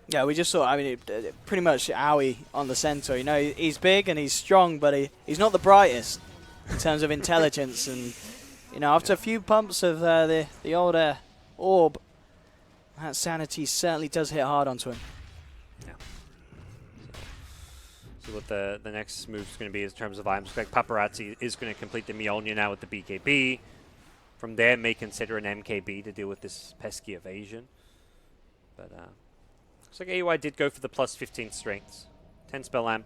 S1: Yeah, we just saw, I mean, pretty much Owie on the Centaur. You know, he's big and he's strong, but he's not the brightest in terms of intelligence. And, you know, after a few pumps of the old orb, that sanity certainly does hit hard onto him.
S2: Yeah. So what the next move is going to be in terms of items. Like Paparazzi is going to complete the Mjolnir now with the BKB. From there, may consider an MKB to deal with this pesky evasion. But looks like AUI did go for the plus 15 strengths. 10 spell amp.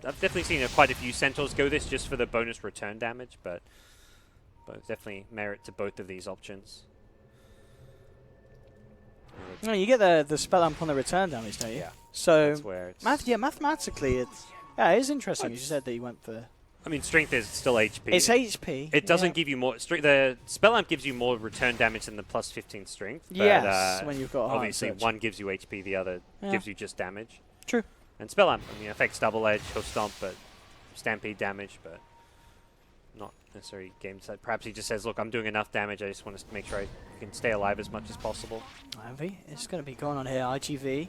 S2: I've definitely seen quite a few Centaurs go this just for the bonus return damage, but definitely merit to both of these options.
S1: No, you get the spell amp on the return damage, don't you?
S2: Yeah.
S1: So,
S2: that's where it's
S1: mathematically, it is interesting. You said that you went for...
S2: I mean, strength is still HP.
S1: It's HP.
S2: It doesn't give you more... The spell amp gives you more return damage than the plus 15 strength. But,
S1: yes, when you've got
S2: obviously, one gives you HP, the other gives you just damage.
S1: True.
S2: And spell amp, I mean, affects double edge, he'll stomp, but stampede damage, but not necessarily game set. Perhaps he just says, look, I'm doing enough damage, I just want to make sure I can stay alive as much as possible.
S1: Envy, it's going to be going on here. IGV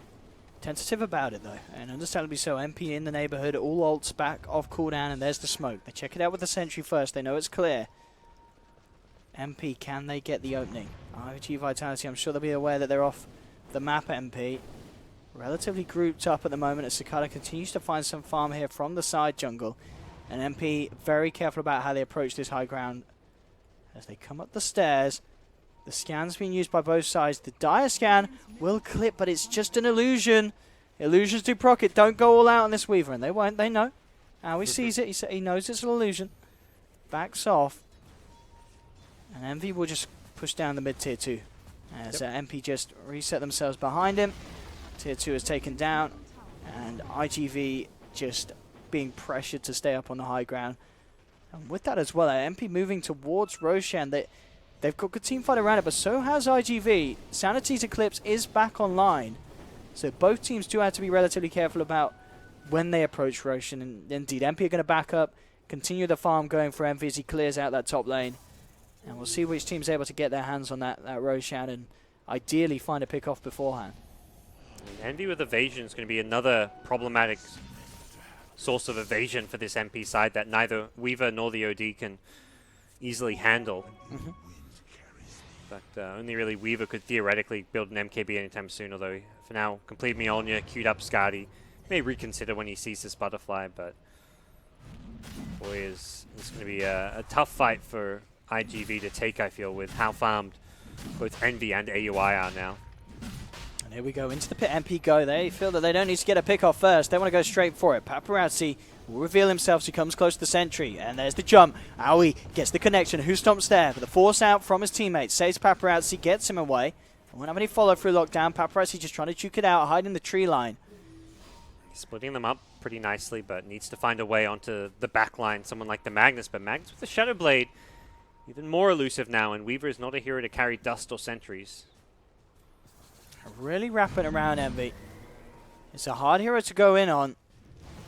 S1: Tentative about it though, and understandably so. MP in the neighborhood, all ults back off cooldown, and there's the smoke. They check it out with the sentry first, they know it's clear. MP, can they get the opening? IG Vitality, I'm sure they'll be aware that they're off the map. MP relatively grouped up at the moment as Cicada continues to find some farm here from the side jungle. And MP very careful about how they approach this high ground as they come up the stairs. The scan's being used by both sides. The dire scan will clip, but it's just an illusion. Illusions do proc it. Don't go all out on this Weaver, and they won't. They know. How he sees it, he knows it's an illusion. Backs off. And Envy will just push down the mid tier 2. As MP just reset themselves behind him. Tier 2 is taken down. And IGV just being pressured to stay up on the high ground. And with that as well, MP moving towards Roshan. They've got good team fight around it, but so has IGV. Sanity's Eclipse is back online. So both teams do have to be relatively careful about when they approach Roshan. And indeed, MP are going to back up, continue the farm going for Envy as he clears out that top lane. And we'll see which team's able to get their hands on that Roshan and ideally find a pick off beforehand.
S2: And Envy with evasion is going to be another problematic source of evasion for this MP side that neither Weaver nor the OD can easily handle. But only really Weaver could theoretically build an MKB anytime soon, although for now, complete Mjolnir, queued up Skadi. May reconsider when he sees this butterfly, but boy, is this going to be a tough fight for IGV to take, I feel, with how farmed both Envy and AUI are now.
S1: And here we go into the pit. MP go. They feel that they don't need to get a pick off first. They want to go straight for it. Paparazzi will reveal himself as he comes close to the sentry. And there's the jump. Aoi gets the connection. Who stomps there? But the force out from his teammates. Saves Paparazzi, gets him away. Won't have any follow through lockdown. Paparazzi just trying to juke it out, hiding the tree line.
S2: Splitting them up pretty nicely, but needs to find a way onto the back line. Someone like the Magnus, but Magnus with the Shadow Blade, even more elusive now, and Weaver is not a hero to carry dust or sentries.
S1: Really wrapping around Envy. It's a hard hero to go in on.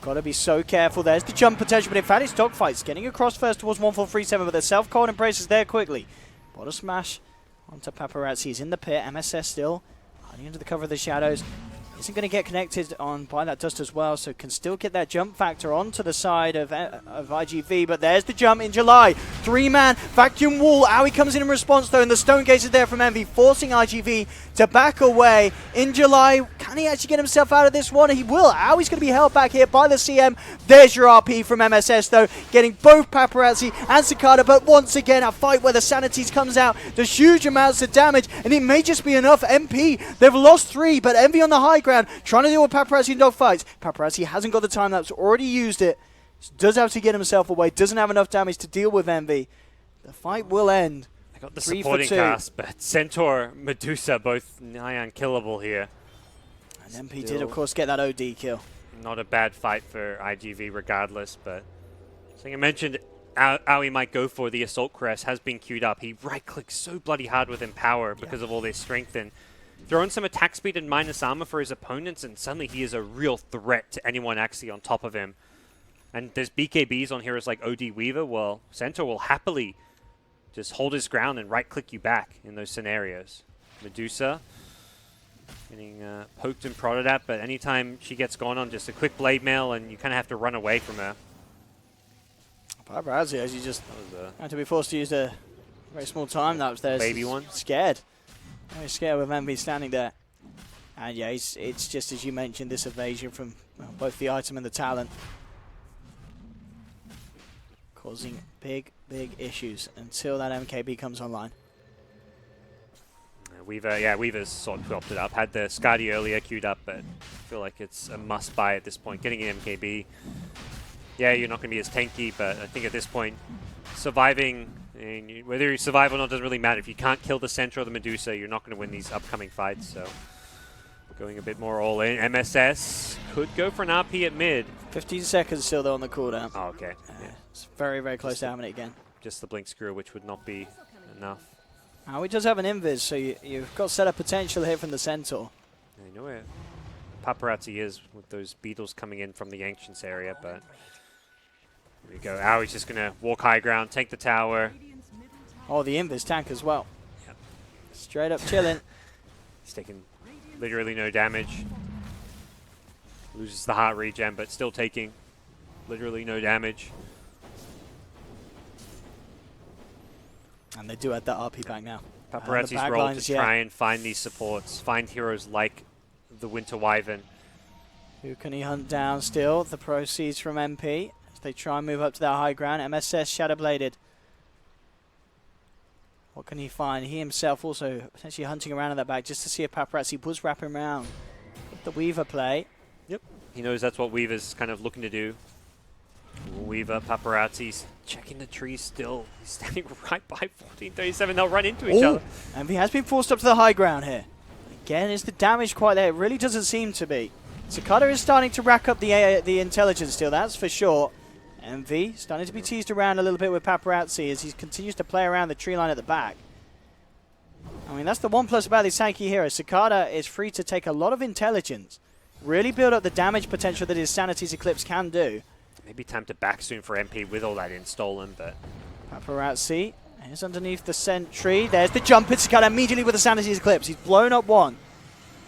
S1: Got to be so careful. There's the jump potential, but in fact it's dogfights. Getting across first towards 1437, but the self-cold embraces there quickly. Bottom smash onto Paparazzi. He's in the pit. MSS still hiding under the cover of the shadows. Isn't going to get connected on by that dust as well, so can still get that jump factor onto the side of IGV, but there's the jump in July. 3-man vacuum wall. Aoi comes in response though, and the stone gaze is there from Envy, forcing IGV to back away. In July, can he actually get himself out of this one? He will. Aoi's going to be held back here by the CM. There's your RP from MSS though, getting both Paparazzi and Cicada, but once again, a fight where the Sanities comes out, does huge amounts of damage, and it may just be enough. MP, they've lost 3, but Envy on the high ground, trying to deal with Paparazzi in dogfights. Paparazzi hasn't got the time lapse, already used it. Does have to get himself away, doesn't have enough damage to deal with Envy. The fight will end.
S2: They got the supporting cast, but Centaur, Medusa, both nigh unkillable here.
S1: And MP did, of course, get that OD kill.
S2: Not a bad fight for IGV regardless, but something I mentioned, Aoi might go for the Assault Crest, has been queued up. He right-clicks so bloody hard with Empower because of all this strength, and throwing some attack speed and minus armor for his opponents, and suddenly he is a real threat to anyone actually on top of him. And there's BKBs on heroes like OD Weaver. Well, Centaur will happily just hold his ground and right-click you back in those scenarios. Medusa getting poked and prodded at, but anytime she gets gone on, just a quick blade mail, and you kind of have to run away from her.
S1: Paparazzi, as you just had to be forced to use a very small time lapse there.
S2: Baby one.
S1: Scared. Very scared with Envy standing there. And yeah, it's just as you mentioned, this evasion from both the item and the talent. Causing big issues until that MKB comes online.
S2: Weaver's sort of opted up. Had the Skadi earlier queued up, but I feel like it's a must-buy at this point. Getting an MKB, yeah, you're not going to be as tanky, but I think at this point, surviving, and whether you survive or not doesn't really matter. If you can't kill the Centaur or the Medusa, you're not going to win these upcoming fights, so going a bit more all in. MSS could go for an RP at mid.
S1: 15 seconds still though on the cooldown.
S2: Oh, okay. Yeah.
S1: It's very close to having it again.
S2: Just the blink screw, which would not be enough.
S1: He does have an invis, so you've got setup potential here from the Centaur.
S2: Yeah, you know where Paparazzi is with those beetles coming in from the Ancients area, but here we go. Aoi's just going to walk high ground, take the tower.
S1: Oh, the invis tank as well.
S2: Yep.
S1: Straight up chilling.
S2: He's taking literally no damage. Loses the heart regen, but still taking literally no damage.
S1: And they do have that RP back now.
S2: Paparazzi's role to try and find these supports, find heroes like the Winter Wyvern.
S1: Who can he hunt down still? The proceeds from MP as they try and move up to that high ground. MSS Shadowbladed. What can he find? He himself also potentially hunting around in that back just to see if Paparazzi was wrapping around with the Weaver play.
S2: Yep. He knows that's what Weaver's kind of looking to do. Weaver, Paparazzi's checking the trees still. He's standing right by 1437. They'll run into each other.
S1: And he has been forced up to the high ground here. Again, is the damage quite there? It really doesn't seem to be. Cicada is starting to rack up the intelligence still, that's for sure. MV starting to be teased around a little bit with Paparazzi as he continues to play around the tree line at the back. I mean, that's the one plus about these tanky heroes. Cicada is free to take a lot of intelligence, really build up the damage potential that his Sanity's Eclipse can do.
S2: Maybe time to back soon for MP with all that in stolen, but...
S1: Paparazzi is underneath the sentry. There's the jump hit. Cicada immediately with the Sanity's Eclipse. He's blown up one.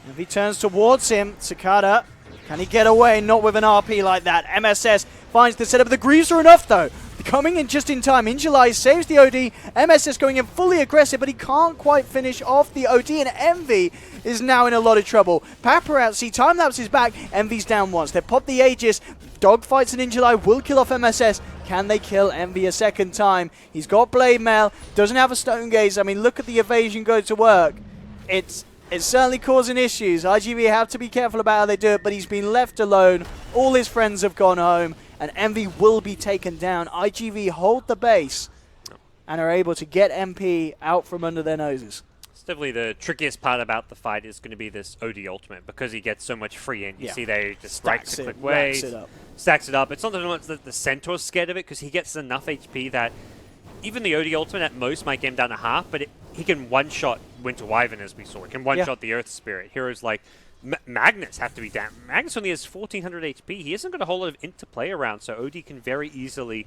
S1: If he turns towards him, Cicada, can he get away? Not with an RP like that. MSS finds the setup. The Greaves are enough, though. Coming in just in time. In July saves the OD. MSS going in fully aggressive, but he can't quite finish off the OD, and Envy is now in a lot of trouble. Paparazzi time-lapse is back. Envy's down once. They pop the Aegis. Dogfights in July will kill off MSS. Can they kill Envy a second time? He's got Blade Mail. Doesn't have a Stone Gaze. I mean, look at the evasion go to work. It's certainly causing issues. IGV have to be careful about how they do it, but he's been left alone. All his friends have gone home, and Envy will be taken down. IGV hold the base and are able to get MP out from under their noses.
S2: It's definitely the trickiest part about the fight is going to be this OD ultimate because he gets so much free in. You see they just right click away, stacks it up. It's not so much that the Centaur's scared of it because he gets enough HP that even the OD ultimate at most might get him down to half, but he can one-shot Winter Wyvern, as we saw. He can one-shot the Earth Spirit. Heroes like Magnus have to be down. Magnus only has 1400 HP. He hasn't got a whole lot of int to play around, so OD can very easily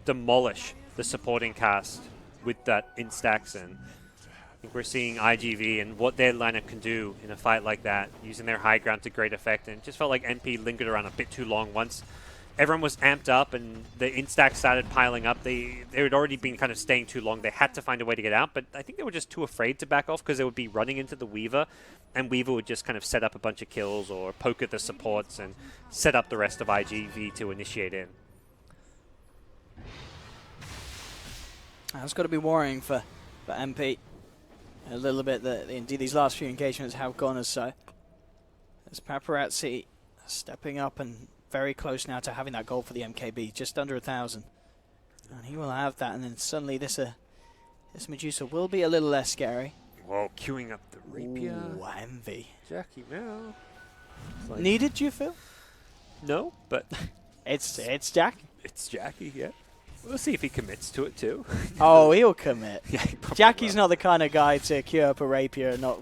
S2: demolish the supporting cast with that int stacks. And I think we're seeing IGV and what their lineup can do in a fight like that, using their high ground to great effect. And it just felt like MP lingered around a bit too long once everyone was amped up and the instack started piling up. They had already been kind of staying too long. They had to find a way to get out, but I think they were just too afraid to back off because they would be running into the Weaver, and Weaver would just kind of set up a bunch of kills or poke at the supports and set up the rest of IGV to initiate in.
S1: That's got to be worrying for MP a little bit that indeed these last few engagements have gone as so. As Paparazzi stepping up and very close now to having that goal for the MKB, just under 1,000. And he will have that, and then suddenly this Medusa will be a little less scary.
S2: Whoa, queuing up the Rapier.
S1: Ooh, Envy.
S2: Jackie Mel.
S1: Like needed, do you feel?
S2: No, but...
S1: it's Jack.
S2: It's Jackie, yeah. We'll see if he commits to it too.
S1: Oh, he'll commit.
S2: Yeah, he
S1: Jackie's not the kind of guy to queue up a Rapier and not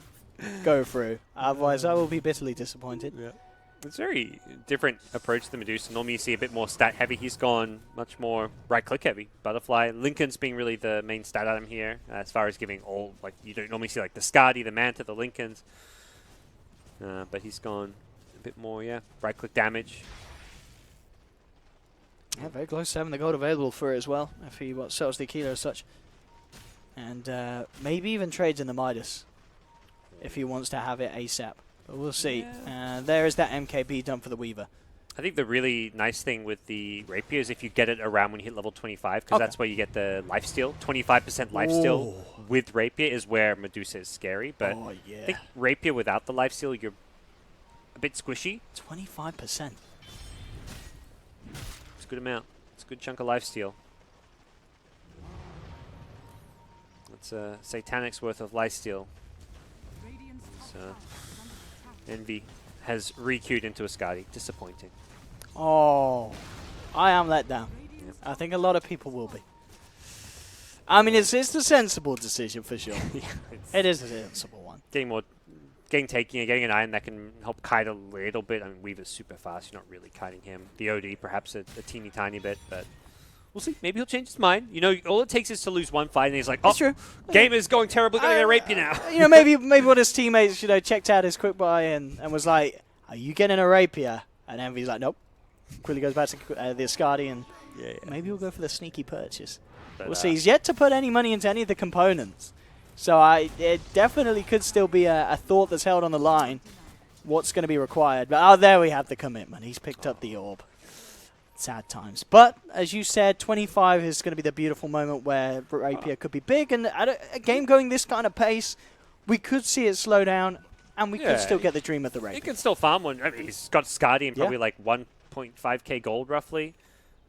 S1: go through. Otherwise, I will be bitterly disappointed.
S2: Yeah. It's a very different approach to the Medusa. Normally you see a bit more stat heavy. He's gone much more right click heavy. Butterfly. Lincoln's being really the main stat item here as far as giving all, like you don't normally see like the Skadi, the Manta, the Lincolns. But he's gone a bit more, right click damage.
S1: Yeah, very close to having the gold available for it as well, if he sells the Aquila as such. And maybe even trades in the Midas, if he wants to have it ASAP. But we'll see. Yeah. There is that MKB done for the Weaver.
S2: I think the really nice thing with the Rapier is if you get it around when you hit level 25, because that's where you get the lifesteal. 25% lifesteal with Rapier is where Medusa is scary. But I think Rapier without the lifesteal, you're a bit squishy.
S1: 25%.
S2: It's a good amount. It's a good chunk of lifesteal. That's a Satanic's worth of lifesteal. So Envy has re-queued into a Skadi. Disappointing.
S1: Oh, I am let down. Yep. I think a lot of people will be. I mean, it's the sensible decision for sure. It is a sensible one.
S2: Getting an iron that can help kite a little bit. I mean, Weaver's super fast. You're not really kiting him. The OD perhaps a teeny tiny bit, but we'll see. Maybe he'll change his mind. You know, all it takes is to lose one fight, and he's like, "Oh, true. Game is going terribly. Gonna get a Rapier now."
S1: You know, maybe one of his teammates, checked out his quick buy and was like, "Are you getting a Rapier?" And Envy's like, nope. Quickly goes back to the Ascari, and maybe we'll go for the sneaky purchase.
S2: But,
S1: We'll see. He's yet to put any money into any of the components. So it definitely could still be a thought that's held on the line. What's going to be required. But there we have the commitment. He's picked up the orb. Sad times. But, as you said, 25 is going to be the beautiful moment where Rapier could be big. And at a game going this kind of pace, we could see it slow down, and we could still get the dream of the Rapier.
S2: He can still farm one. I mean, he's got Skadi and probably like 1.5k gold roughly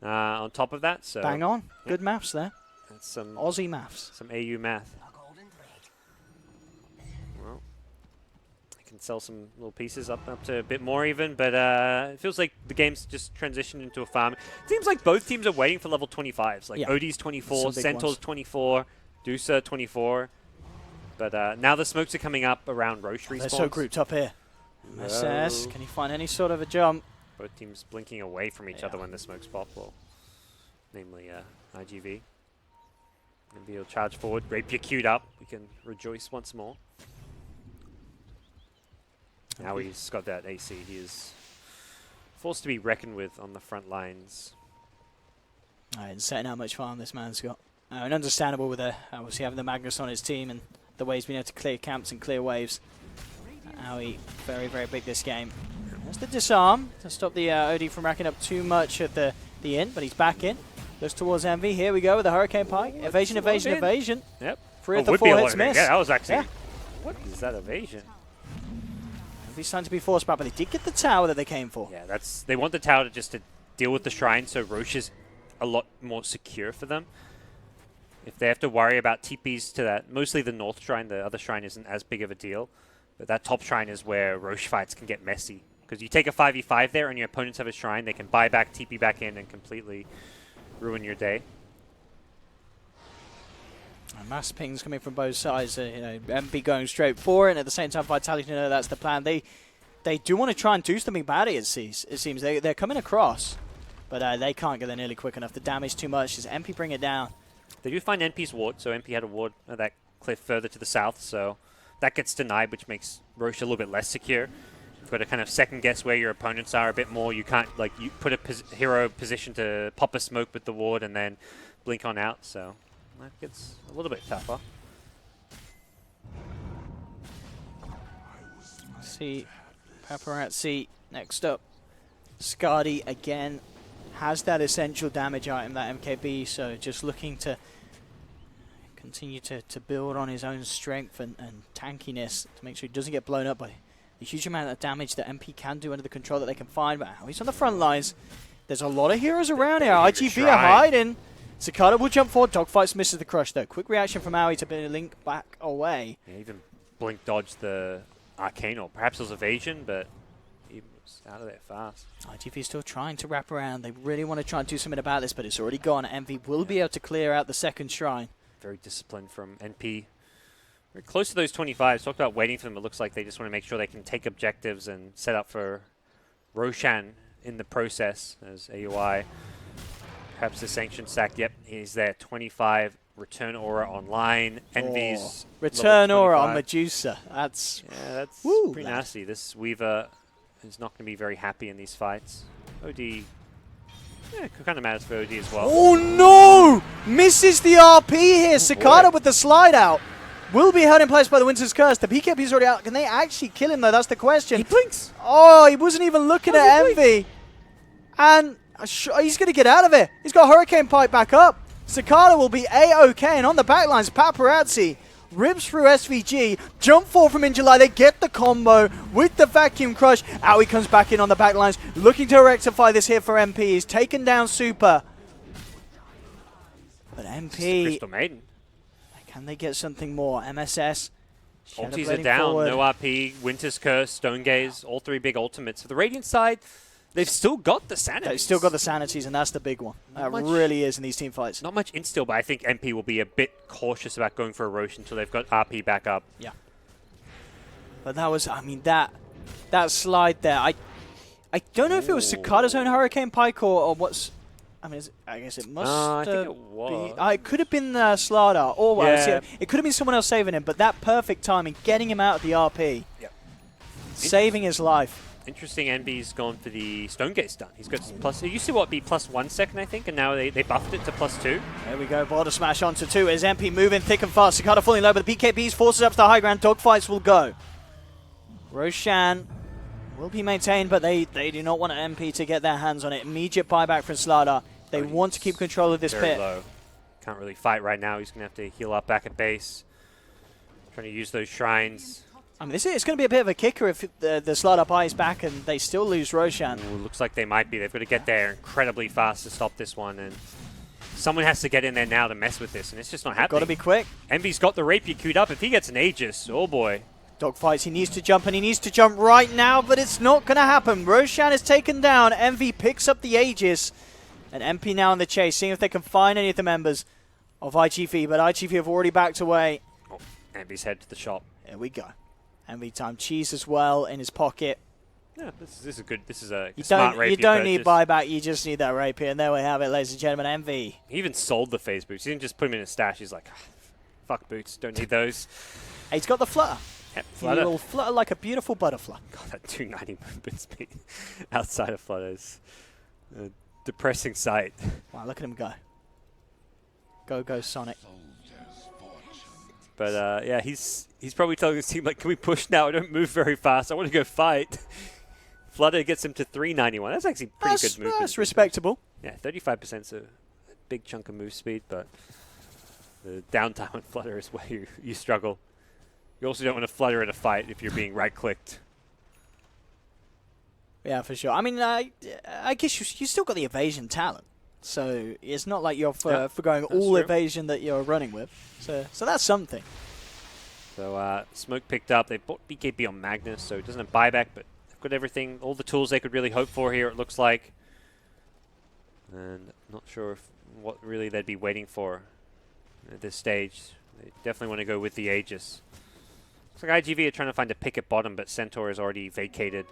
S2: on top of that. So
S1: Bang on. Good maths there.
S2: That's some
S1: Aussie maths.
S2: Some AU math. Well, I can sell some little pieces up to a bit more even, but it feels like the game's just transitioned into a farm. It seems like both teams are waiting for level 25s. Like OD's 24, Centaur's 24, Dusa 24. But now the smokes are coming up around Roche respawns.
S1: They're so grouped up here. MSS, can he find any sort of a jump?
S2: Both teams blinking away from each other when the smokes pop. Well, namely IGV. And he'll charge forward. Rapier queued up. We can rejoice once more. Now he's got that AC. He is forced to be reckoned with on the front lines.
S1: Alright, setting how much farm this man's got. And understandable with obviously having the Magnus on his team and the way he's been able to clear camps and clear waves. Aoi, very, very big this game. There's the disarm to stop the OD from racking up too much at the end, but he's back in. Looks towards Envy. Here we go with the Hurricane Pike. Evasion, evasion, evasion.
S2: Yep.
S1: 3 of the 4 hits missed.
S2: Yeah, that was actually... What is that evasion?
S1: Envy's starting to be forced back, but they did get the tower that they came for.
S2: Yeah, they want the tower to deal with the shrine, so Roche is a lot more secure for them. If they have to worry about TPs to that, mostly the north shrine, the other shrine isn't as big of a deal. But that top shrine is where Roche fights can get messy. Because you take a 5v5 there and your opponents have a shrine, they can buy back, TP back in, and completely ruin your day.
S1: And mass pings coming from both sides. MP going straight for it, and at the same time, Vitality know that's the plan. They do want to try and do something about it, it seems. They're coming across, but they can't get there nearly quick enough. The damage too much. Does MP bring it down?
S2: They do find NP's ward, so MP had a ward at that cliff further to the south, so that gets denied, which makes Roche a little bit less secure. You've got to kind of second guess where your opponents are a bit more. You can't, like, you put a hero position to pop a smoke with the ward and then blink on out, so that gets a little bit tougher.
S1: See, Paparazzi next up. Skadi again has that essential damage item, that MKB, so just looking to continue to build on his own strength and tankiness to make sure he doesn't get blown up by the huge amount of damage that MP can do under the control that they can find. But now he's on the front lines. There's a lot of heroes around here. IGV are hiding. Cicada will jump forward. Dogfights misses the crush though. Quick reaction from Aoi to link back away.
S2: Yeah, even blink dodged the arcane, or perhaps it was evasion, but he was out of there fast.
S1: IGV still trying to wrap around. They really want to try and do something about this, but it's already gone. Envy will be able to clear out the second shrine.
S2: Very disciplined from NP. Very close to those 25s. Talked about waiting for them. It looks like they just want to make sure they can take objectives and set up for Roshan in the process as AUI. Perhaps the sanction sack. Yep, he's there. 25. Return Aura online. Envy's
S1: Return Aura on Medusa. That's
S2: pretty nasty. This Weaver is not going to be very happy in these fights. OD. Yeah, kind of matters for OD as well.
S1: Oh no! Misses the RP here. Cicada with the slide out. Will be held in place by the Winter's Curse. The PKP is already out. Can they actually kill him though? That's the question.
S2: He blinks.
S1: Oh, he wasn't even looking at Envy. And he's going to get out of it. He's got Hurricane Pipe back up. Cicada will be A-OK. And on the backlines, Paparazzi rips through SVG. Jump forward from in July. They get the combo with the Vacuum Crush. Aoi comes back in on the backlines. Looking to rectify this here for MP. He's taken down Super. But MP...
S2: Crystal Maiden.
S1: Can they get something more? MSS.
S2: Ultis are down. Forward. No RP. Winter's Curse. Stone Gaze. All three big ultimates. For the Radiant side, they've still got the Sanities.
S1: They've still got the Sanities, and that's the big one. That really is in these team fights.
S2: Not much instill, but I think MP will be a bit cautious about going for a Roche until they've got RP back up.
S1: Yeah. But that was, I mean, that slide there. I don't know if it was Cicada's own Hurricane Pike or what's... I mean, I guess it must
S2: I think it was.
S1: It could have been Slardar, or it could have been someone else saving him, but that perfect timing, getting him out of the RP, saving his life.
S2: Interesting, NB's gone for the Stonegate stun. He's got plus, it used to be plus 1 second, I think, and now they buffed it to plus 2.
S1: There we go, border smash onto 2 as MP moving thick and fast. Sakata falling low, but the PKBs forces up to the high ground. Dogfights will go. Roshan will be maintained, but they do not want MP to get their hands on it. Immediate buyback from Slardar. They want to keep control of this pit.
S2: Low. Can't really fight right now. He's going to have to heal up back at base. Trying to use those shrines.
S1: I mean, it's going to be a bit of a kicker if the Slardar buy is back and they still lose Roshan.
S2: Ooh, looks like they might be. They've got to get there incredibly fast to stop this one, and someone has to get in there now to mess with this, and it's just not happening.
S1: Got to be quick.
S2: Envy's got the rapier queued up. If he gets an Aegis, oh boy.
S1: Dogfights, he needs to jump, and he needs to jump right now, but it's not going to happen. Roshan is taken down. Envy picks up the Aegis, and MP now in the chase, seeing if they can find any of the members of IGV, but IGV have already backed away.
S2: Oh, Envy's head to the shop.
S1: There we go. Envy time. Cheese as well in his pocket.
S2: Yeah, this is good. This is a
S1: You
S2: smart rapier
S1: You don't
S2: purchase.
S1: need buyback, you just need that rapier, and there we have it, ladies and gentlemen. Envy.
S2: He even sold the phase boots. He didn't just put them in his stash. He's like, fuck boots, don't need those.
S1: He's got the flutter.
S2: Yep,
S1: He will flutter like a beautiful butterfly.
S2: God, that 290 movement speed outside of flutter is a depressing sight.
S1: Wow, look at him go. Go, Sonic.
S2: But yeah, he's probably telling his team, like, can we push now? I don't move very fast. I want to go fight. Flutter gets him to 391. That's actually pretty good movement.
S1: That's respectable.
S2: Yeah, 35% is a big chunk of move speed, but the downtime on Flutter is where you struggle. You also don't want to Flutter in a fight if you're being right-clicked.
S1: Yeah, for sure. I mean, I guess you still got the evasion talent. So it's not like you're forgoing all
S2: true.
S1: evasion that you're running with. So that's something.
S2: So Smoke picked up. They bought BKB on Magnus, so it doesn't have buyback, but they've got everything, all the tools they could really hope for here, it looks like. And not sure what really they'd be waiting for at this stage. They definitely want to go with the Aegis. Looks like IGV are trying to find a pick at bottom, but Centaur has already vacated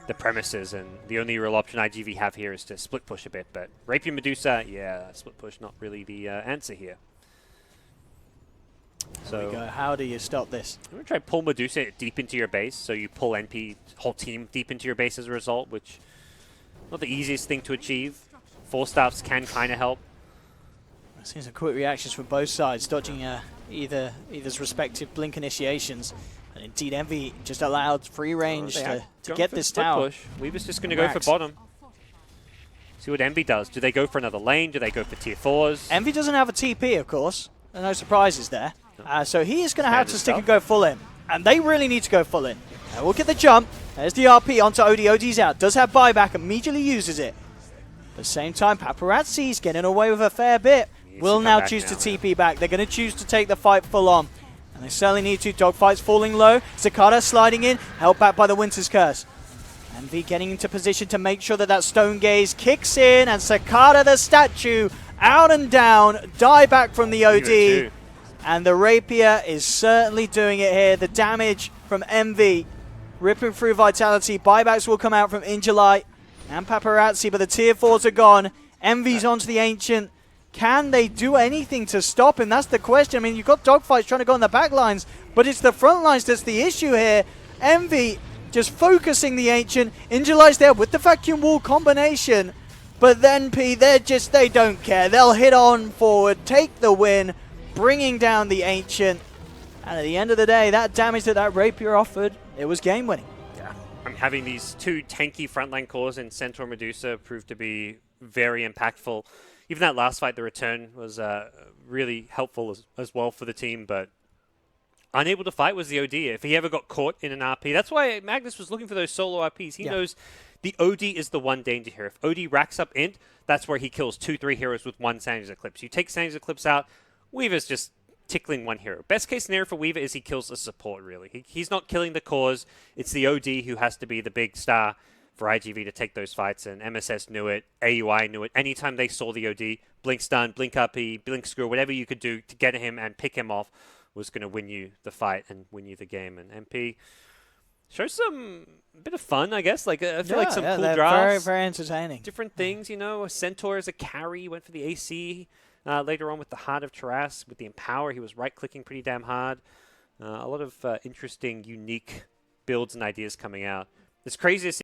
S2: the premises, and the only real option IGV have here is to split push a bit. But Rapier Medusa, yeah, split push not really the answer here. So
S1: There we go. How do you stop this?
S2: I'm going to try pull Medusa deep into your base, so you pull NP whole team deep into your base as a result, which not the easiest thing to achieve. 4-staffs can kind of help.
S1: I've seen some quick reactions from both sides, dodging either's respective blink initiations. And indeed, Envy just allowed free range to get this tower.
S2: Push. Weaver's just going to go for bottom. See what Envy does. Do they go for another lane? Do they go for tier 4s?
S1: Envy doesn't have a TP, of course. There are no surprises there. So he is going to have to stick
S2: stuff.
S1: and go full in. And they really need to go full in. We'll get the jump. There's the RP onto OD. OD's out. Does have buyback. Immediately uses it. At the same time, Paparazzi's getting away with a fair bit. Will now choose to TP back. They're going to choose to take the fight full on. And they certainly need to. Dogfight's falling low. Sakata sliding in. Held back by the Winter's Curse. Envy getting into position to make sure that that Stone Gaze kicks in. And Sakata the statue out and down. Die back from the OD. And the Rapier is certainly doing it here. The damage from Envy ripping through Vitality. Buybacks will come out from Injulight and Paparazzi, but the tier 4s are gone. Envy's onto the Ancient. Can they do anything to stop him? That's the question. I mean, you've got Dogfights trying to go on the back lines, but it's the front lines that's the issue here. Envy just focusing the Ancient. Injulight's there with the vacuum wall combination, but then they don't care. They'll hit on forward, take the win, bringing down the Ancient. And at the end of the day, that damage that Rapier offered, it was game winning.
S2: Yeah. I mean, having these two tanky frontline cores in Centaur Medusa proved to be very impactful. Even that last fight, the return was really helpful as well for the team, but unable to fight was the OD. If he ever got caught in an RP, that's why Magnus was looking for those solo RPs. He knows the OD is the one danger here. If OD racks up int, that's where he kills 2-3 heroes with one Sandy's Eclipse. You take Sandy's Eclipse out, Weaver's just tickling one hero. Best case scenario for Weaver is he kills a support, really. He's not killing the cores. It's the OD who has to be the big star for IGV to take those fights, and MSS knew it, AUI knew it. Anytime they saw the OD, blink stun, blink RP, blink screw, whatever you could do to get him and pick him off was going to win you the fight and win you the game. And MP shows some bit of fun, I guess. Like I feel like some cool drafts.
S1: Very, very entertaining.
S2: Different things, you know. A Centaur as a carry, went for the AC. Later on with the Heart of Taras, with the Empower, he was right-clicking pretty damn hard. A lot of interesting, unique builds and ideas coming out. It's crazy to see